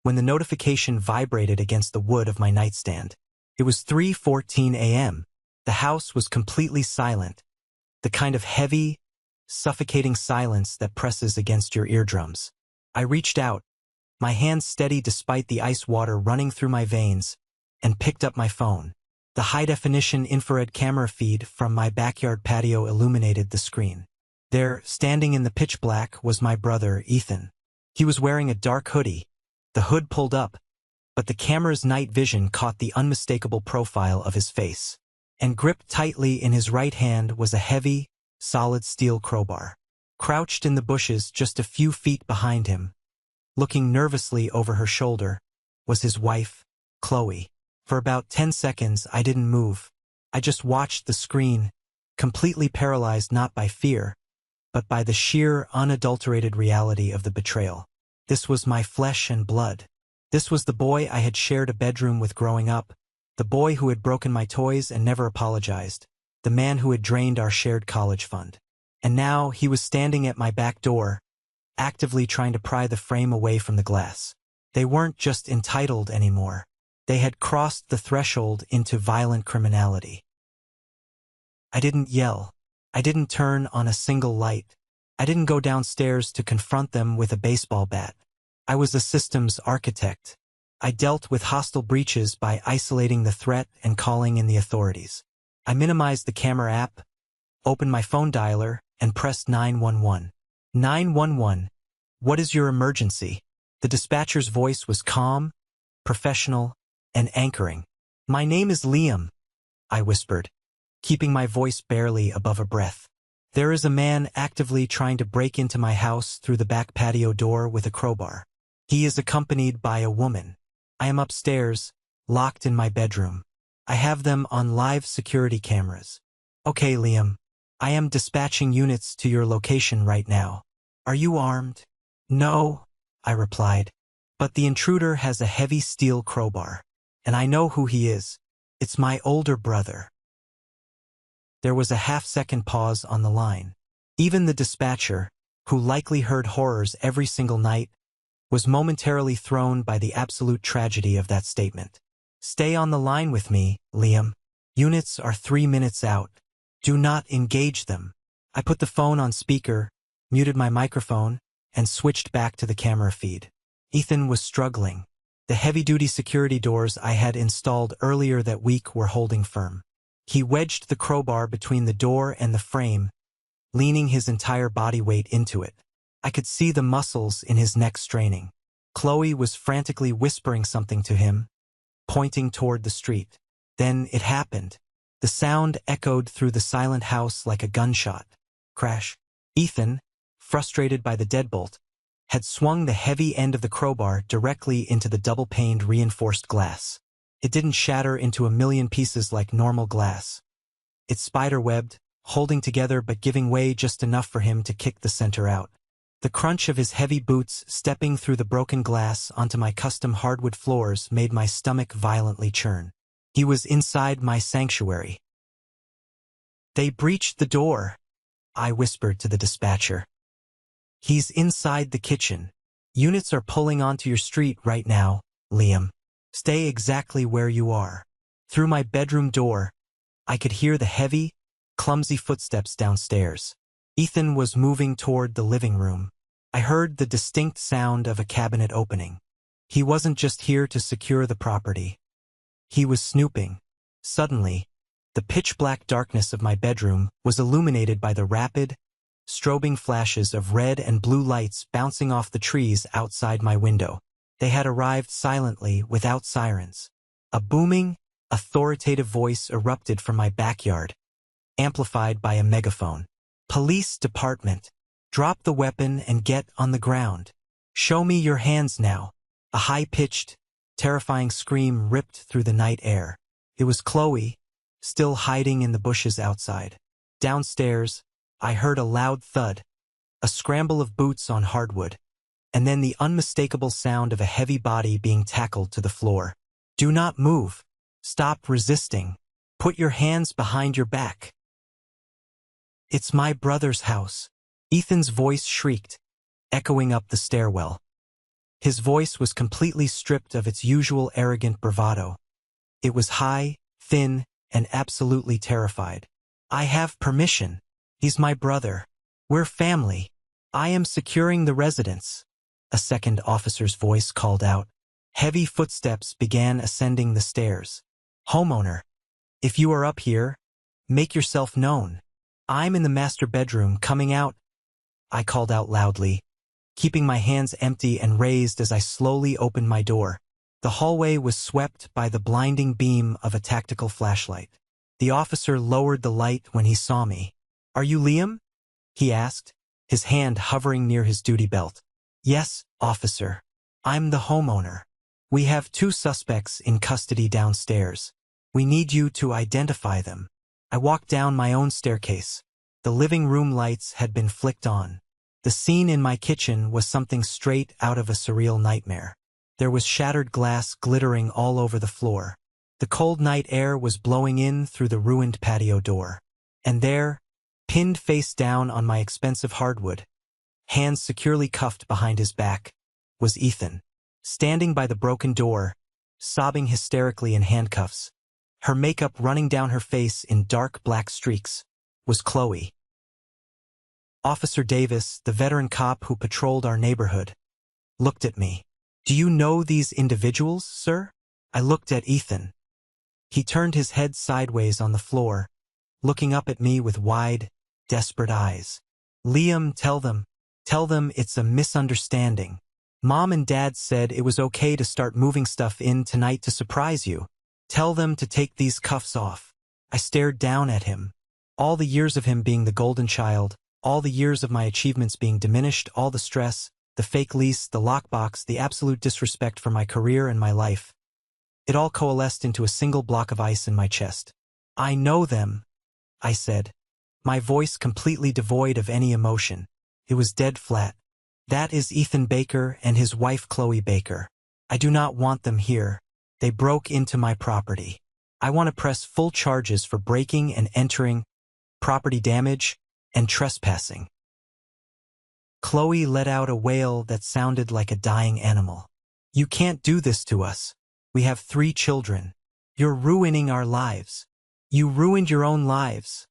when the notification vibrated against the wood of my nightstand. It was 3:14 a.m. The house was completely silent, the kind of heavy, suffocating silence that presses against your eardrums. I reached out, my hands steady despite the ice water running through my veins, and picked up my phone. The high-definition infrared camera feed from my backyard patio illuminated the screen. There, standing in the pitch black, was my brother, Ethan. He was wearing a dark hoodie, the hood pulled up, but the camera's night vision caught the unmistakable profile of his face. And gripped tightly in his right hand was a heavy, solid steel crowbar. Crouched in the bushes just a few feet behind him, looking nervously over her shoulder, was his wife, Chloe. For about 10 seconds I didn't move. I just watched the screen, completely paralyzed not by fear, but by the sheer, unadulterated reality of the betrayal. This was my flesh and blood. This was the boy I had shared a bedroom with growing up, the boy who had broken my toys and never apologized, the man who had drained our shared college fund. And now he was standing at my back door, actively trying to pry the frame away from the glass. They weren't just entitled anymore. They had crossed the threshold into violent criminality. I didn't yell. I didn't turn on a single light. I didn't go downstairs to confront them with a baseball bat. I was a systems architect. I dealt with hostile breaches by isolating the threat and calling in the authorities. I minimized the camera app, opened my phone dialer, and pressed 911. 911. What is your emergency? The dispatcher's voice was calm, professional, and anchoring. My name is Liam, I whispered, keeping my voice barely above a breath. There is a man actively trying to break into my house through the back patio door with a crowbar. He is accompanied by a woman. I am upstairs, locked in my bedroom. I have them on live security cameras. Okay, Liam. I am dispatching units to your location right now. Are you armed? No, I replied. But the intruder has a heavy steel crowbar. And I know who he is. It's my older brother. There was a half-second pause on the line. Even the dispatcher, who likely heard horrors every single night, was momentarily thrown by the absolute tragedy of that statement. Stay on the line with me, Liam. Units are 3 minutes out. Do not engage them. I put the phone on speaker, muted my microphone, and switched back to the camera feed. Ethan was struggling. The heavy-duty security doors I had installed earlier that week were holding firm. He wedged the crowbar between the door and the frame, leaning his entire body weight into it. I could see the muscles in his neck straining. Chloe was frantically whispering something to him, pointing toward the street. Then it happened. The sound echoed through the silent house like a gunshot. Crash. Ethan, frustrated by the deadbolt, had swung the heavy end of the crowbar directly into the double-paned reinforced glass. It didn't shatter into a million pieces like normal glass. It spider-webbed, holding together but giving way just enough for him to kick the center out. The crunch of his heavy boots stepping through the broken glass onto my custom hardwood floors made my stomach violently churn. He was inside my sanctuary. "They breached the door," I whispered to the dispatcher. "He's inside the kitchen. Units are pulling onto your street right now, Liam. Stay exactly where you are." Through my bedroom door, I could hear the heavy, clumsy footsteps downstairs. Ethan was moving toward the living room. I heard the distinct sound of a cabinet opening. He wasn't just here to secure the property. He was snooping. Suddenly, the pitch-black darkness of my bedroom was illuminated by the rapid, strobing flashes of red and blue lights bouncing off the trees outside my window. They had arrived silently, without sirens. A booming, authoritative voice erupted from my backyard, amplified by a megaphone. "Police department, drop the weapon and get on the ground. Show me your hands now." A high-pitched, terrifying scream ripped through the night air. It was Chloe, still hiding in the bushes outside. Downstairs, I heard a loud thud, a scramble of boots on hardwood, and then the unmistakable sound of a heavy body being tackled to the floor. "Do not move. Stop resisting. Put your hands behind your back." "It's my brother's house," Ethan's voice shrieked, echoing up the stairwell. His voice was completely stripped of its usual arrogant bravado. It was high, thin, and absolutely terrified. "I have permission. He's my brother. We're family. I am securing the residence," a second officer's voice called out. Heavy footsteps began ascending the stairs. "Homeowner, if you are up here, make yourself known. I'm in the master bedroom, coming out," I called out loudly, keeping my hands empty and raised as I slowly opened my door. The hallway was swept by the blinding beam of a tactical flashlight. The officer lowered the light when he saw me. "Are you Liam?" he asked, his hand hovering near his duty belt. "Yes, officer. I'm the homeowner. We have 2 suspects in custody downstairs. We need you to identify them." I walked down my own staircase. The living room lights had been flicked on. The scene in my kitchen was something straight out of a surreal nightmare. There was shattered glass glittering all over the floor. The cold night air was blowing in through the ruined patio door. And there, pinned face down on my expensive hardwood, hands securely cuffed behind his back, was Ethan. Standing by the broken door, sobbing hysterically in handcuffs, her makeup running down her face in dark black streaks, was Chloe. Officer Davis, the veteran cop who patrolled our neighborhood, looked at me. "Do you know these individuals, sir?" I looked at Ethan. He turned his head sideways on the floor, looking up at me with wide, desperate eyes. "Liam, tell them it's a misunderstanding. Mom and Dad said it was okay to start moving stuff in tonight to surprise you. Tell them to take these cuffs off." I stared down at him. All the years of him being the golden child, all the years of my achievements being diminished, all the stress, the fake lease, the lockbox, the absolute disrespect for my career and my life. It all coalesced into a single block of ice in my chest. "I know them," I said, my voice completely devoid of any emotion. It was dead flat. "That is Ethan Baker and his wife Chloe Baker. I do not want them here. They broke into my property. I want to press full charges for breaking and entering, property damage, and trespassing." Chloe let out a wail that sounded like a dying animal. "You can't do this to us. We have 3 children. You're ruining our lives." "You ruined your own lives,"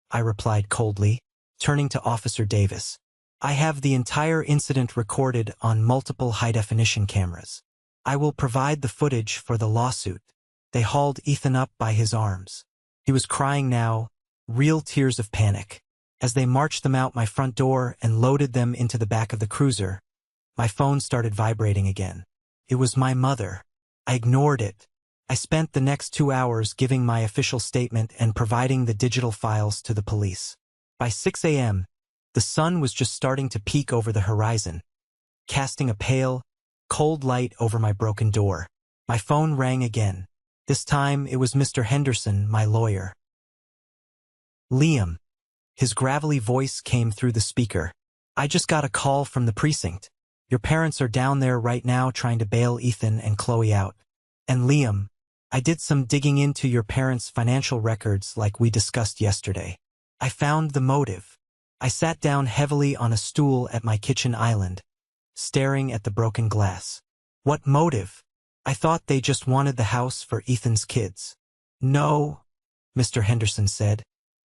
I replied coldly, turning to Officer Davis. "I have the entire incident recorded on multiple high-definition cameras. I will provide the footage for the lawsuit." They hauled Ethan up by his arms. He was crying now, real tears of panic. As they marched them out my front door and loaded them into the back of the cruiser, my phone started vibrating again. It was my mother. I ignored it, I spent the next 2 hours giving my official statement and providing the digital files to the police. By 6 a.m., the sun was just starting to peek over the horizon, casting a pale, cold light over my broken door. My phone rang again. This time it was Mr. Henderson, my lawyer. Liam. His gravelly voice came through the speaker. I just got a call from the precinct. Your parents are down there right now trying to bail Ethan and Chloe out. And Liam, I did some digging into your parents' financial records like we discussed yesterday. I found the motive. I sat down heavily on a stool at my kitchen island, staring at the broken glass. What motive? I thought they just wanted the house for Ethan's kids. No, Mr. Henderson said,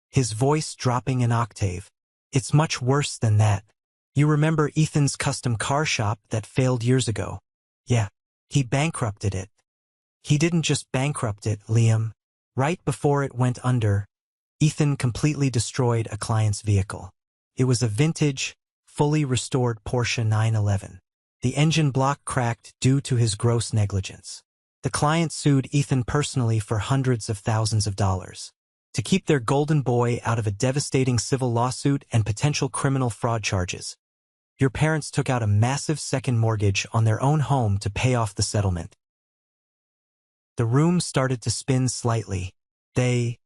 his voice dropping an octave. It's much worse than that. You remember Ethan's custom car shop that failed years ago? Yeah, he bankrupted it. He didn't just bankrupt it, Liam. Right before it went under, Ethan completely destroyed a client's vehicle. It was a vintage, fully restored Porsche 911. The engine block cracked due to his gross negligence. The client sued Ethan personally for hundreds of thousands of dollars. To keep their golden boy out of a devastating civil lawsuit and potential criminal fraud charges, your parents took out a massive second mortgage on their own home to pay off the settlement. The room started to spin slightly. They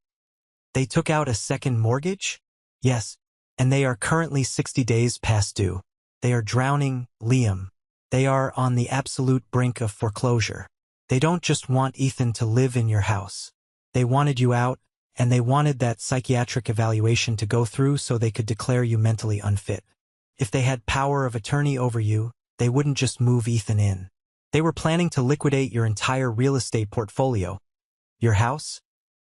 took out a second mortgage? Yes, and they are currently 60 days past due. They are drowning, Liam. They are on the absolute brink of foreclosure. They don't just want Ethan to live in your house. They wanted you out, and they wanted that psychiatric evaluation to go through so they could declare you mentally unfit. If they had power of attorney over you, they wouldn't just move Ethan in. They were planning to liquidate your entire real estate portfolio, your house,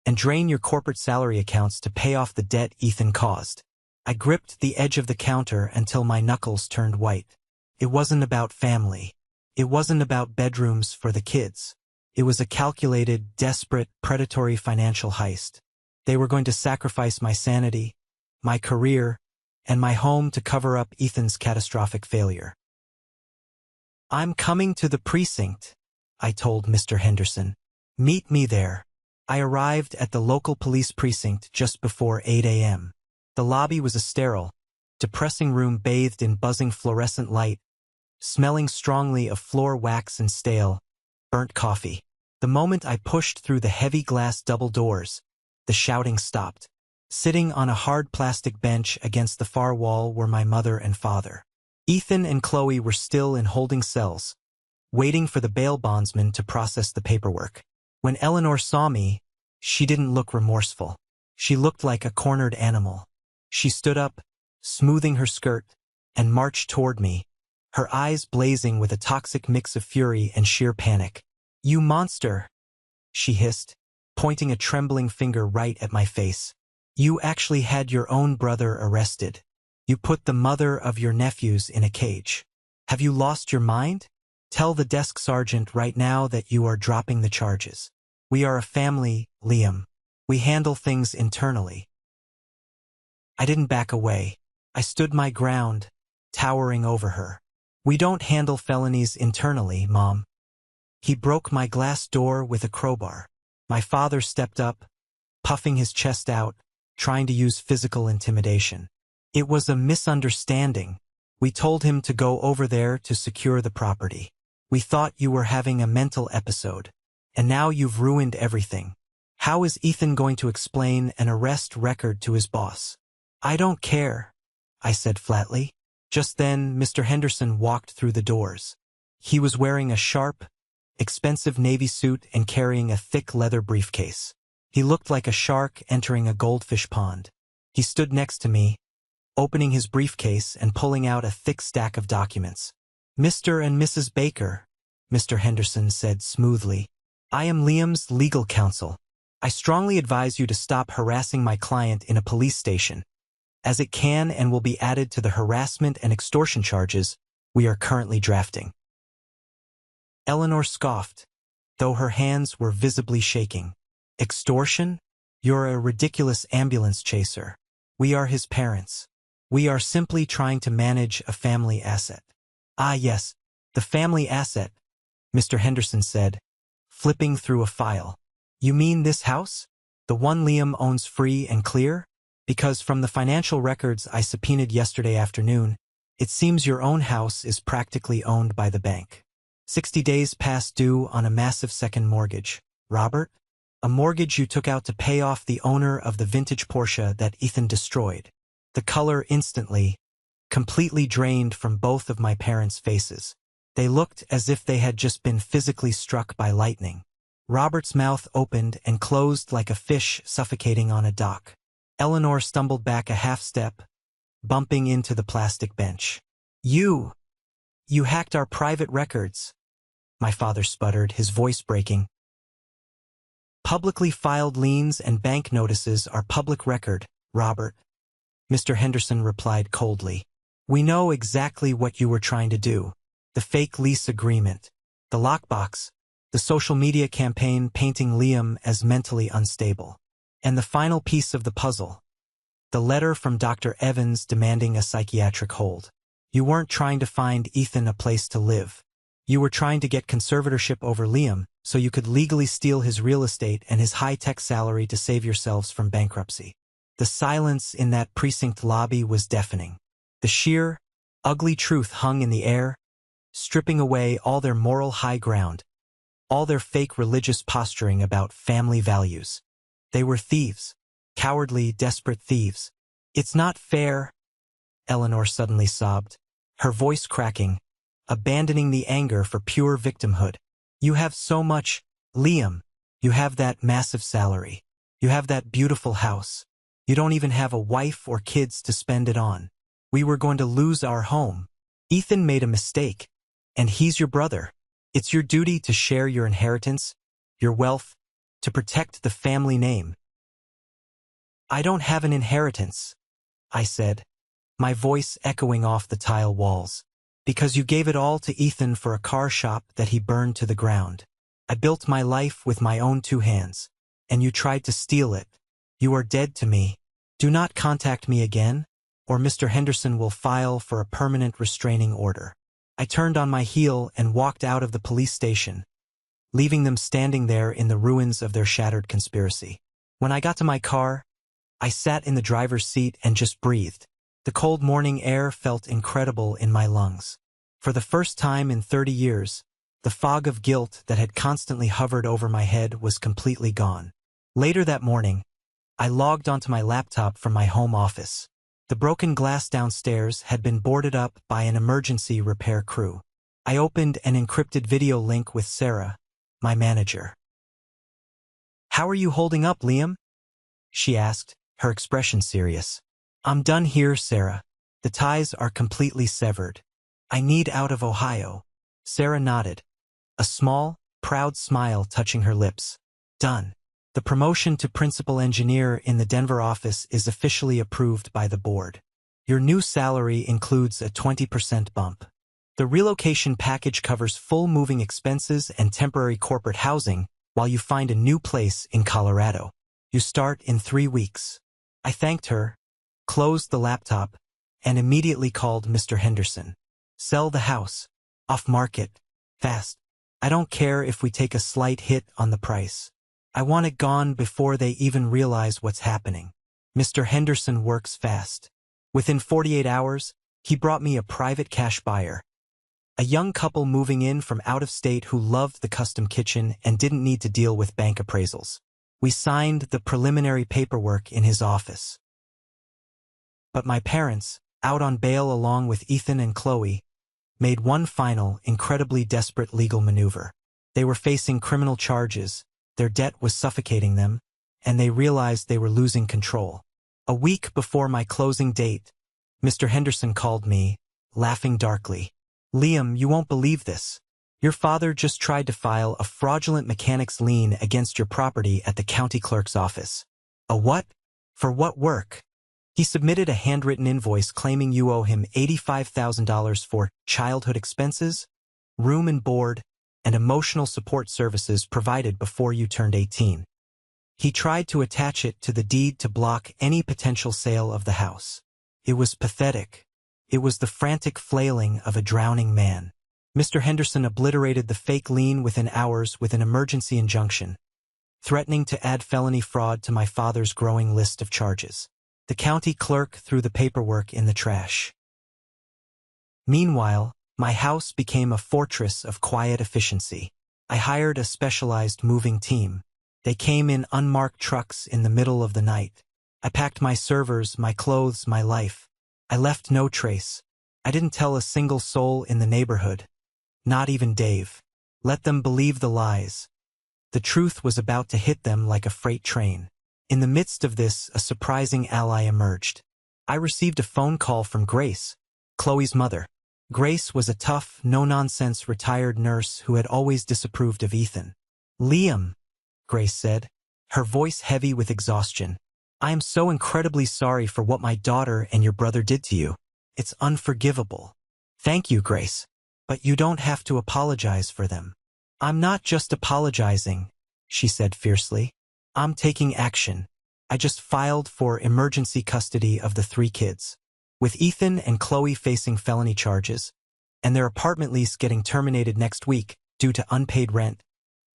and drain your corporate salary accounts to pay off the debt Ethan caused. I gripped the edge of the counter until my knuckles turned white. It wasn't about family. It wasn't about bedrooms for the kids. It was a calculated, desperate, predatory financial heist. They were going to sacrifice my sanity, my career, and my home to cover up Ethan's catastrophic failure. I'm coming to the precinct, I told Mr. Henderson. Meet me there. I arrived at the local police precinct just before 8 a.m. The lobby was a sterile, depressing room bathed in buzzing fluorescent light, smelling strongly of floor wax and stale, burnt coffee. The moment I pushed through the heavy glass double doors, the shouting stopped. Sitting on a hard plastic bench against the far wall were my mother and father. Ethan and Chloe were still in holding cells, waiting for the bail bondsman to process the paperwork. When Eleanor saw me, she didn't look remorseful. She looked like a cornered animal. She stood up, smoothing her skirt, and marched toward me, her eyes blazing with a toxic mix of fury and sheer panic. You monster, she hissed, pointing a trembling finger right at my face. You actually had your own brother arrested. You put the mother of your nephews in a cage. Have you lost your mind? Tell the desk sergeant right now that you are dropping the charges. We are a family, Liam. We handle things internally. I didn't back away. I stood my ground, towering over her. We don't handle felonies internally, Mom. He broke my glass door with a crowbar. My father stepped up, puffing his chest out, trying to use physical intimidation. It was a misunderstanding. We told him to go over there to secure the property. We thought you were having a mental episode, and now you've ruined everything. How is Ethan going to explain an arrest record to his boss? I don't care, I said flatly. Just then, Mr. Henderson walked through the doors. He was wearing a sharp, expensive navy suit and carrying a thick leather briefcase. He looked like a shark entering a goldfish pond. He stood next to me, opening his briefcase and pulling out a thick stack of documents. Mr. and Mrs. Baker, Mr. Henderson said smoothly. I am Liam's legal counsel. I strongly advise you to stop harassing my client in a police station, as it can and will be added to the harassment and extortion charges we are currently drafting. Eleanor scoffed, though her hands were visibly shaking. Extortion? You're a ridiculous ambulance chaser. We are his parents. We are simply trying to manage a family asset. Ah yes, the family asset, Mr. Henderson said, flipping through a file. You mean this house? The one Liam owns free and clear? Because from the financial records I subpoenaed yesterday afternoon, it seems your own house is practically owned by the bank. 60 days past due on a massive second mortgage. Robert? A mortgage you took out to pay off the owner of the vintage Porsche that Ethan destroyed. The color instantly, completely drained from both of my parents' faces. They looked as if they had just been physically struck by lightning. Robert's mouth opened and closed like a fish suffocating on a dock. Eleanor stumbled back a half step, bumping into the plastic bench. You hacked our private records, my father sputtered, his voice breaking. Publicly filed liens and bank notices are public record, Robert, Mr. Henderson replied coldly. We know exactly what you were trying to do. The fake lease agreement, the lockbox, the social media campaign painting Liam as mentally unstable. And the final piece of the puzzle, the letter from Dr. Evans demanding a psychiatric hold. You weren't trying to find Ethan a place to live. You were trying to get conservatorship over Liam so you could legally steal his real estate and his high-tech salary to save yourselves from bankruptcy. The silence in that precinct lobby was deafening. The sheer, ugly truth hung in the air, stripping away all their moral high ground, all their fake religious posturing about family values. They were thieves, cowardly, desperate thieves. It's not fair, Eleanor suddenly sobbed, her voice cracking, abandoning the anger for pure victimhood. You have so much, Liam. You have that massive salary. You have that beautiful house. You don't even have a wife or kids to spend it on. We were going to lose our home. Ethan made a mistake, and he's your brother. It's your duty to share your inheritance, your wealth, to protect the family name. I don't have an inheritance, I said, my voice echoing off the tile walls. Because you gave it all to Ethan for a car shop that he burned to the ground. I built my life with my own 2 hands, and you tried to steal it. You are dead to me. Do not contact me again, or Mr. Henderson will file for a permanent restraining order. I turned on my heel and walked out of the police station, leaving them standing there in the ruins of their shattered conspiracy. When I got to my car, I sat in the driver's seat and just breathed. The cold morning air felt incredible in my lungs. For the first time in 30 years, the fog of guilt that had constantly hovered over my head was completely gone. Later that morning, I logged onto my laptop from my home office. The broken glass downstairs had been boarded up by an emergency repair crew. I opened an encrypted video link with Sarah, my manager. How are you holding up, Liam? She asked, her expression serious. I'm done here, Sarah. The ties are completely severed. I need out of Ohio. Sarah nodded, a small, proud smile touching her lips. Done. The promotion to principal engineer in the Denver office is officially approved by the board. Your new salary includes a 20% bump. The relocation package covers full moving expenses and temporary corporate housing while you find a new place in Colorado. You start in 3 weeks. I thanked her, closed the laptop, and immediately called Mr. Henderson. Sell the house. Off market. Fast. I don't care if we take a slight hit on the price. I want it gone before they even realize what's happening. Mr. Henderson works fast. Within 48 hours, he brought me a private cash buyer. A young couple moving in from out of state who loved the custom kitchen and didn't need to deal with bank appraisals. We signed the preliminary paperwork in his office. But my parents, out on bail along with Ethan and Chloe, made one final, incredibly desperate legal maneuver. They were facing criminal charges, their debt was suffocating them, and they realized they were losing control. A week before my closing date, Mr. Henderson called me, laughing darkly. Liam, you won't believe this. Your father just tried to file a fraudulent mechanics lien against your property at the county clerk's office. A what? For what work? He submitted a handwritten invoice claiming you owe him $85,000 for childhood expenses, room and board, and emotional support services provided before you turned 18. He tried to attach it to the deed to block any potential sale of the house. It was pathetic. It was the frantic flailing of a drowning man. Mr. Henderson obliterated the fake lien within hours with an emergency injunction, threatening to add felony fraud to my father's growing list of charges. The county clerk threw the paperwork in the trash. Meanwhile, my house became a fortress of quiet efficiency. I hired a specialized moving team. They came in unmarked trucks in the middle of the night. I packed my servers, my clothes, my life. I left no trace. I didn't tell a single soul in the neighborhood. Not even Dave. Let them believe the lies. The truth was about to hit them like a freight train. In the midst of this, a surprising ally emerged. I received a phone call from Grace, Chloe's mother. Grace was a tough, no-nonsense retired nurse who had always disapproved of Ethan. "Liam," Grace said, her voice heavy with exhaustion. "I am so incredibly sorry for what my daughter and your brother did to you. It's unforgivable." "Thank you, Grace. But you don't have to apologize for them." "I'm not just apologizing," she said fiercely. "I'm taking action. I just filed for emergency custody of the 3 kids. With Ethan and Chloe facing felony charges, and their apartment lease getting terminated next week due to unpaid rent,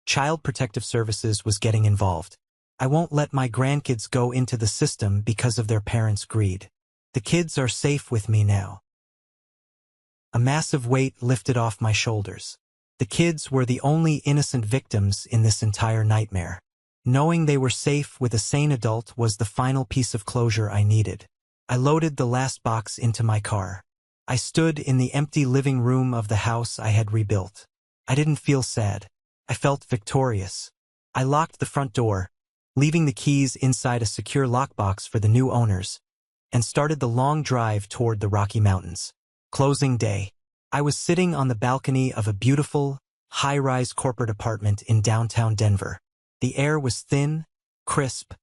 Child Protective Services was getting involved. I won't let my grandkids go into the system because of their parents' greed. The kids are safe with me now." A massive weight lifted off my shoulders. The kids were the only innocent victims in this entire nightmare. Knowing they were safe with a sane adult was the final piece of closure I needed. I loaded the last box into my car. I stood in the empty living room of the house I had rebuilt. I didn't feel sad. I felt victorious. I locked the front door, leaving the keys inside a secure lockbox for the new owners, and started the long drive toward the Rocky Mountains. Closing day. I was sitting on the balcony of a beautiful, high-rise corporate apartment in downtown Denver. The air was thin, crisp,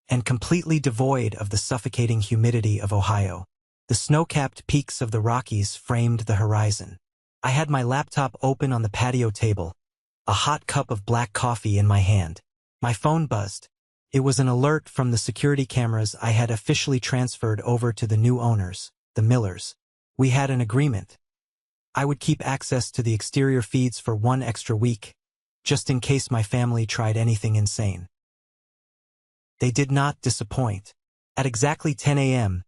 and completely devoid of the suffocating humidity of Ohio. The snow-capped peaks of the Rockies framed the horizon. I had my laptop open on the patio table, a hot cup of black coffee in my hand. My phone buzzed. It was an alert from the security cameras I had officially transferred over to the new owners, the Millers. We had an agreement. I would keep access to the exterior feeds for 1 extra week, just in case my family tried anything insane. They did not disappoint. At exactly 10 a.m.,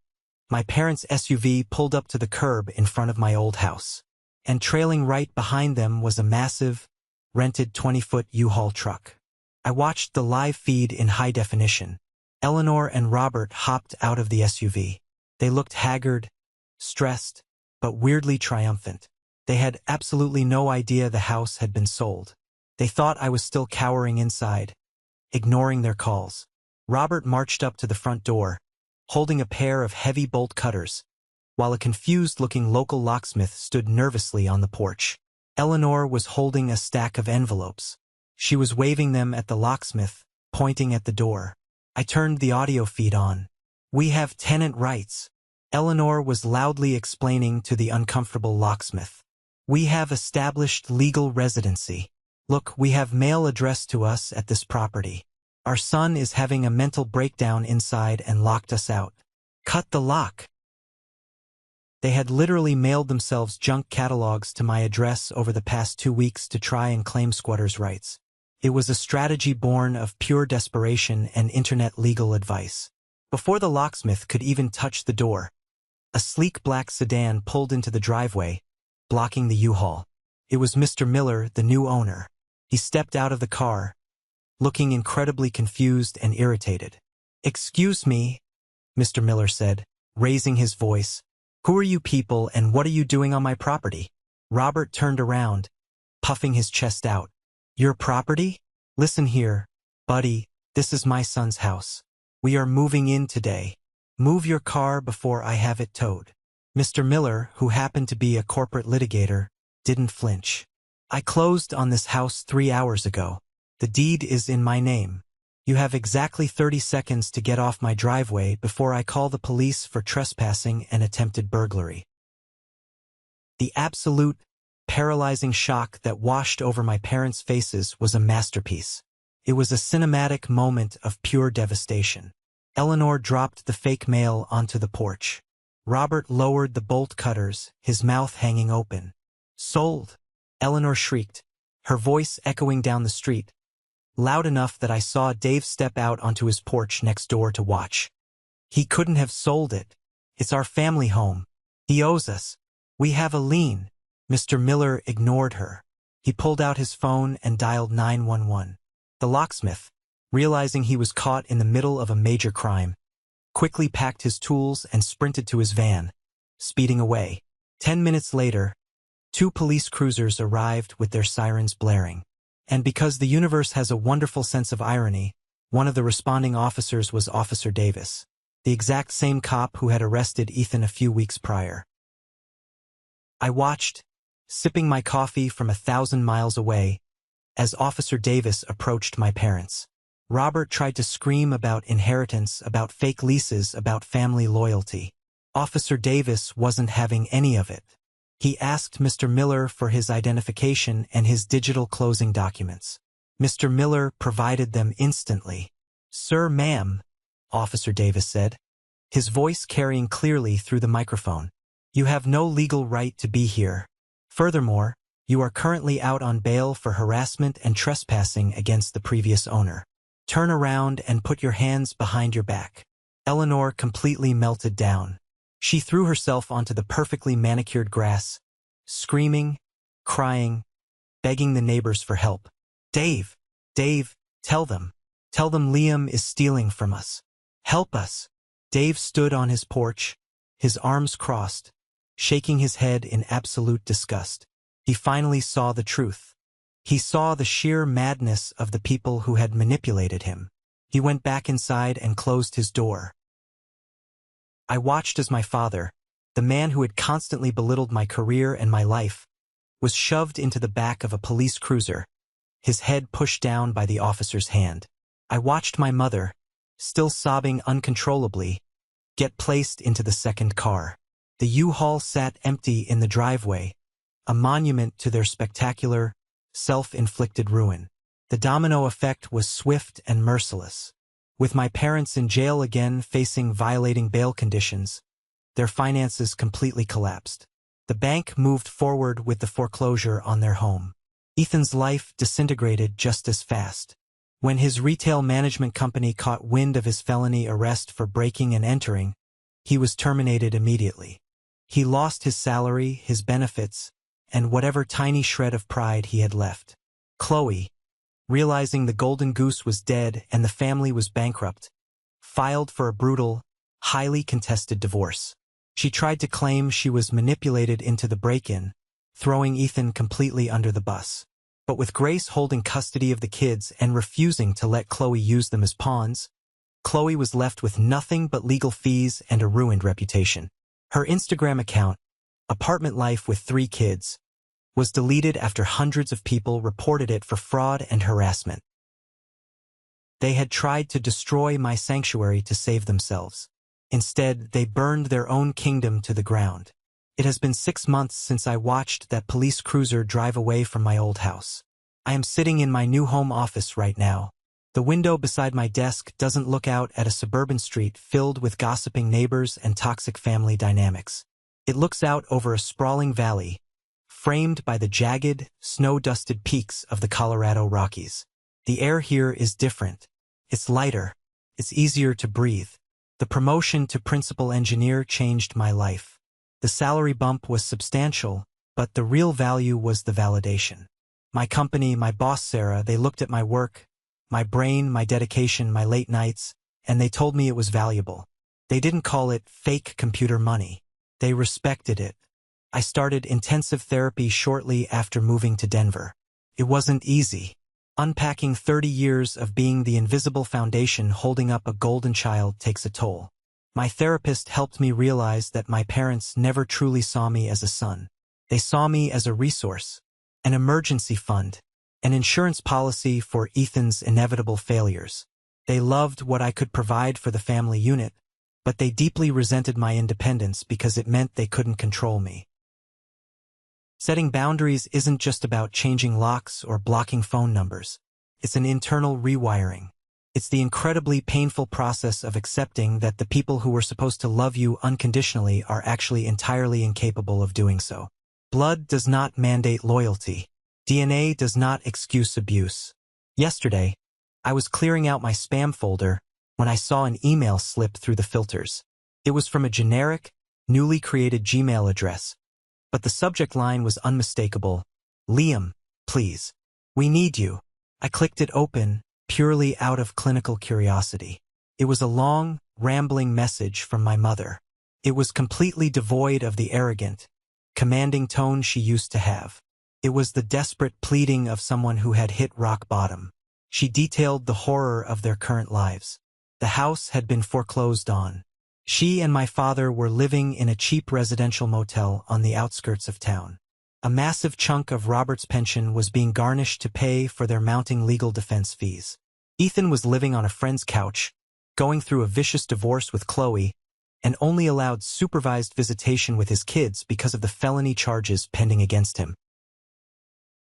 my parents' SUV pulled up to the curb in front of my old house, and trailing right behind them was a massive, rented 20-foot U-Haul truck. I watched the live feed in high definition. Eleanor and Robert hopped out of the SUV. They looked haggard, stressed, but weirdly triumphant. They had absolutely no idea the house had been sold. They thought I was still cowering inside, ignoring their calls. Robert marched up to the front door, holding a pair of heavy bolt cutters, while a confused-looking local locksmith stood nervously on the porch. Eleanor was holding a stack of envelopes. She was waving them at the locksmith, pointing at the door. I turned the audio feed on. "We have tenant rights," Eleanor was loudly explaining to the uncomfortable locksmith. "We have established legal residency. Look, we have mail addressed to us at this property. Our son is having a mental breakdown inside and locked us out. Cut the lock." They had literally mailed themselves junk catalogs to my address over the past 2 weeks to try and claim squatters' rights. It was a strategy born of pure desperation and internet legal advice. Before the locksmith could even touch the door, a sleek black sedan pulled into the driveway, blocking the U-Haul. It was Mr. Miller, the new owner. He stepped out of the car, looking incredibly confused and irritated. "Excuse me," Mr. Miller said, raising his voice. "Who are you people and what are you doing on my property?" Robert turned around, puffing his chest out. "Your property? Listen here, buddy, this is my son's house. We are moving in today. Move your car before I have it towed." Mr. Miller, who happened to be a corporate litigator, didn't flinch. "I closed on this house 3 hours ago. The deed is in my name. You have exactly 30 seconds to get off my driveway before I call the police for trespassing and attempted burglary." The absolute, paralyzing shock that washed over my parents' faces was a masterpiece. It was a cinematic moment of pure devastation. Eleanor dropped the fake mail onto the porch. Robert lowered the bolt cutters, his mouth hanging open. "Sold," Eleanor shrieked, her voice echoing down the street, loud enough that I saw Dave step out onto his porch next door to watch. He couldn't have sold it. It's our family home. He owes us. We have a lien. Mr. Miller ignored her. He pulled out his phone and dialed 911. The locksmith, realizing he was caught in the middle of a major crime, quickly packed his tools and sprinted to his van, speeding away. 10 minutes later, 2 police cruisers arrived with their sirens blaring. And because the universe has a wonderful sense of irony, one of the responding officers was Officer Davis, the exact same cop who had arrested Ethan a few weeks prior. I watched, sipping my coffee from 1,000 miles away, as Officer Davis approached my parents. Robert tried to scream about inheritance, about fake leases, about family loyalty. Officer Davis wasn't having any of it. He asked Mr. Miller for his identification and his digital closing documents. Mr. Miller provided them instantly. "Sir, ma'am," Officer Davis said, his voice carrying clearly through the microphone. "You have no legal right to be here. Furthermore, you are currently out on bail for harassment and trespassing against the previous owner. Turn around and put your hands behind your back." Eleanor completely melted down. She threw herself onto the perfectly manicured grass, screaming, crying, begging the neighbors for help. Dave, tell them Liam is stealing from us. Help us." Dave stood on his porch, his arms crossed, shaking his head in absolute disgust. He finally saw the truth. He saw the sheer madness of the people who had manipulated him. He went back inside and closed his door. I watched as my father, the man who had constantly belittled my career and my life, was shoved into the back of a police cruiser, his head pushed down by the officer's hand. I watched my mother, still sobbing uncontrollably, get placed into the second car. The U-Haul sat empty in the driveway, a monument to their spectacular, self-inflicted ruin. The domino effect was swift and merciless. With my parents in jail again facing violating bail conditions, their finances completely collapsed. The bank moved forward with the foreclosure on their home. Ethan's life disintegrated just as fast. When his retail management company caught wind of his felony arrest for breaking and entering, he was terminated immediately. He lost his salary, his benefits, and whatever tiny shred of pride he had left. Chloe, realizing the golden goose was dead and the family was bankrupt, filed for a brutal, highly contested divorce. She tried to claim she was manipulated into the break-in, throwing Ethan completely under the bus. But with Grace holding custody of the kids and refusing to let Chloe use them as pawns, Chloe was left with nothing but legal fees and a ruined reputation. Her Instagram account, Apartment Life with 3 Kids, was deleted after hundreds of people reported it for fraud and harassment. They had tried to destroy my sanctuary to save themselves. Instead, they burned their own kingdom to the ground. It has been 6 months since I watched that police cruiser drive away from my old house. I am sitting in my new home office right now. The window beside my desk doesn't look out at a suburban street filled with gossiping neighbors and toxic family dynamics. It looks out over a sprawling valley, framed by the jagged, snow-dusted peaks of the Colorado Rockies. The air here is different. It's lighter. It's easier to breathe. The promotion to principal engineer changed my life. The salary bump was substantial, but the real value was the validation. My company, my boss Sarah, they looked at my work, my brain, my dedication, my late nights, and they told me it was valuable. They didn't call it fake computer money. They respected it. I started intensive therapy shortly after moving to Denver. It wasn't easy. Unpacking 30 years of being the invisible foundation holding up a golden child takes a toll. My therapist helped me realize that my parents never truly saw me as a son. They saw me as a resource, an emergency fund, an insurance policy for Ethan's inevitable failures. They loved what I could provide for the family unit, but they deeply resented my independence because it meant they couldn't control me. Setting boundaries isn't just about changing locks or blocking phone numbers. It's an internal rewiring. It's the incredibly painful process of accepting that the people who were supposed to love you unconditionally are actually entirely incapable of doing so. Blood does not mandate loyalty. DNA does not excuse abuse. Yesterday, I was clearing out my spam folder when I saw an email slip through the filters. It was from a generic, newly created Gmail address, but the subject line was unmistakable. Liam, please. We need you. I clicked it open, purely out of clinical curiosity. It was a long, rambling message from my mother. It was completely devoid of the arrogant, commanding tone she used to have. It was the desperate pleading of someone who had hit rock bottom. She detailed the horror of their current lives. The house had been foreclosed on. She and my father were living in a cheap residential motel on the outskirts of town. A massive chunk of Robert's pension was being garnished to pay for their mounting legal defense fees. Ethan was living on a friend's couch, going through a vicious divorce with Chloe, and only allowed supervised visitation with his kids because of the felony charges pending against him.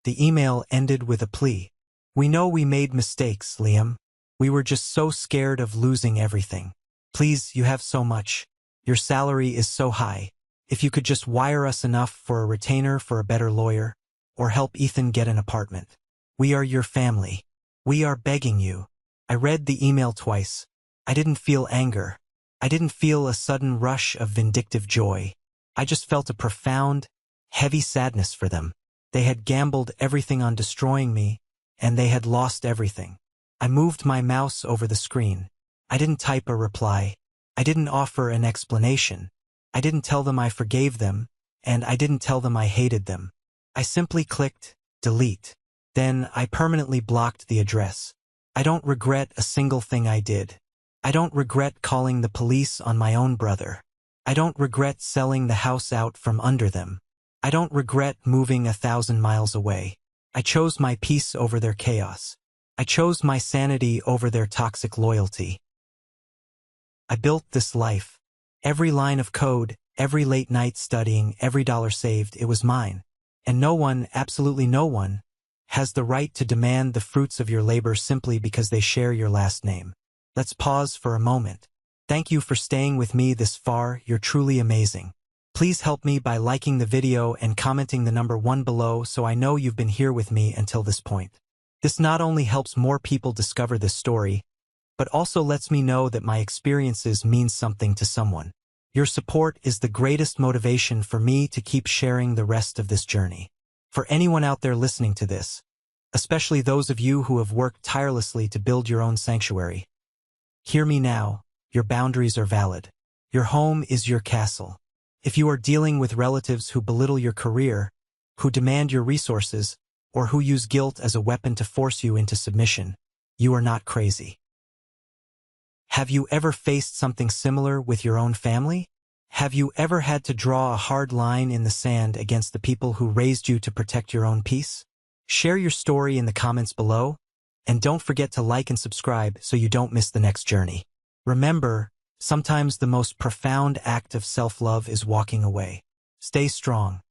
The email ended with a plea. We know we made mistakes, Liam. We were just so scared of losing everything. Please, you have so much. Your salary is so high. If you could just wire us enough for a retainer for a better lawyer, or help Ethan get an apartment. We are your family. We are begging you. I read the email twice. I didn't feel anger. I didn't feel a sudden rush of vindictive joy. I just felt a profound, heavy sadness for them. They had gambled everything on destroying me, and they had lost everything. I moved my mouse over the screen. I didn't type a reply. I didn't offer an explanation. I didn't tell them I forgave them, and I didn't tell them I hated them. I simply clicked delete. Then I permanently blocked the address. I don't regret a single thing I did. I don't regret calling the police on my own brother. I don't regret selling the house out from under them. I don't regret moving 1,000 miles away. I chose my peace over their chaos. I chose my sanity over their toxic loyalty. I built this life. Every line of code, every late night studying, every dollar saved, it was mine. And no one, absolutely no one, has the right to demand the fruits of your labor simply because they share your last name. Let's pause for a moment. Thank you for staying with me this far. You're truly amazing. Please help me by liking the video and commenting the number 1 below so I know you've been here with me until this point. This not only helps more people discover this story, but also lets me know that my experiences mean something to someone. Your support is the greatest motivation for me to keep sharing the rest of this journey. For anyone out there listening to this, especially those of you who have worked tirelessly to build your own sanctuary, hear me now. Your boundaries are valid. Your home is your castle. If you are dealing with relatives who belittle your career, who demand your resources, or who use guilt as a weapon to force you into submission, you are not crazy. Have you ever faced something similar with your own family? Have you ever had to draw a hard line in the sand against the people who raised you to protect your own peace? Share your story in the comments below, and don't forget to like and subscribe so you don't miss the next journey. Remember, sometimes the most profound act of self-love is walking away. Stay strong.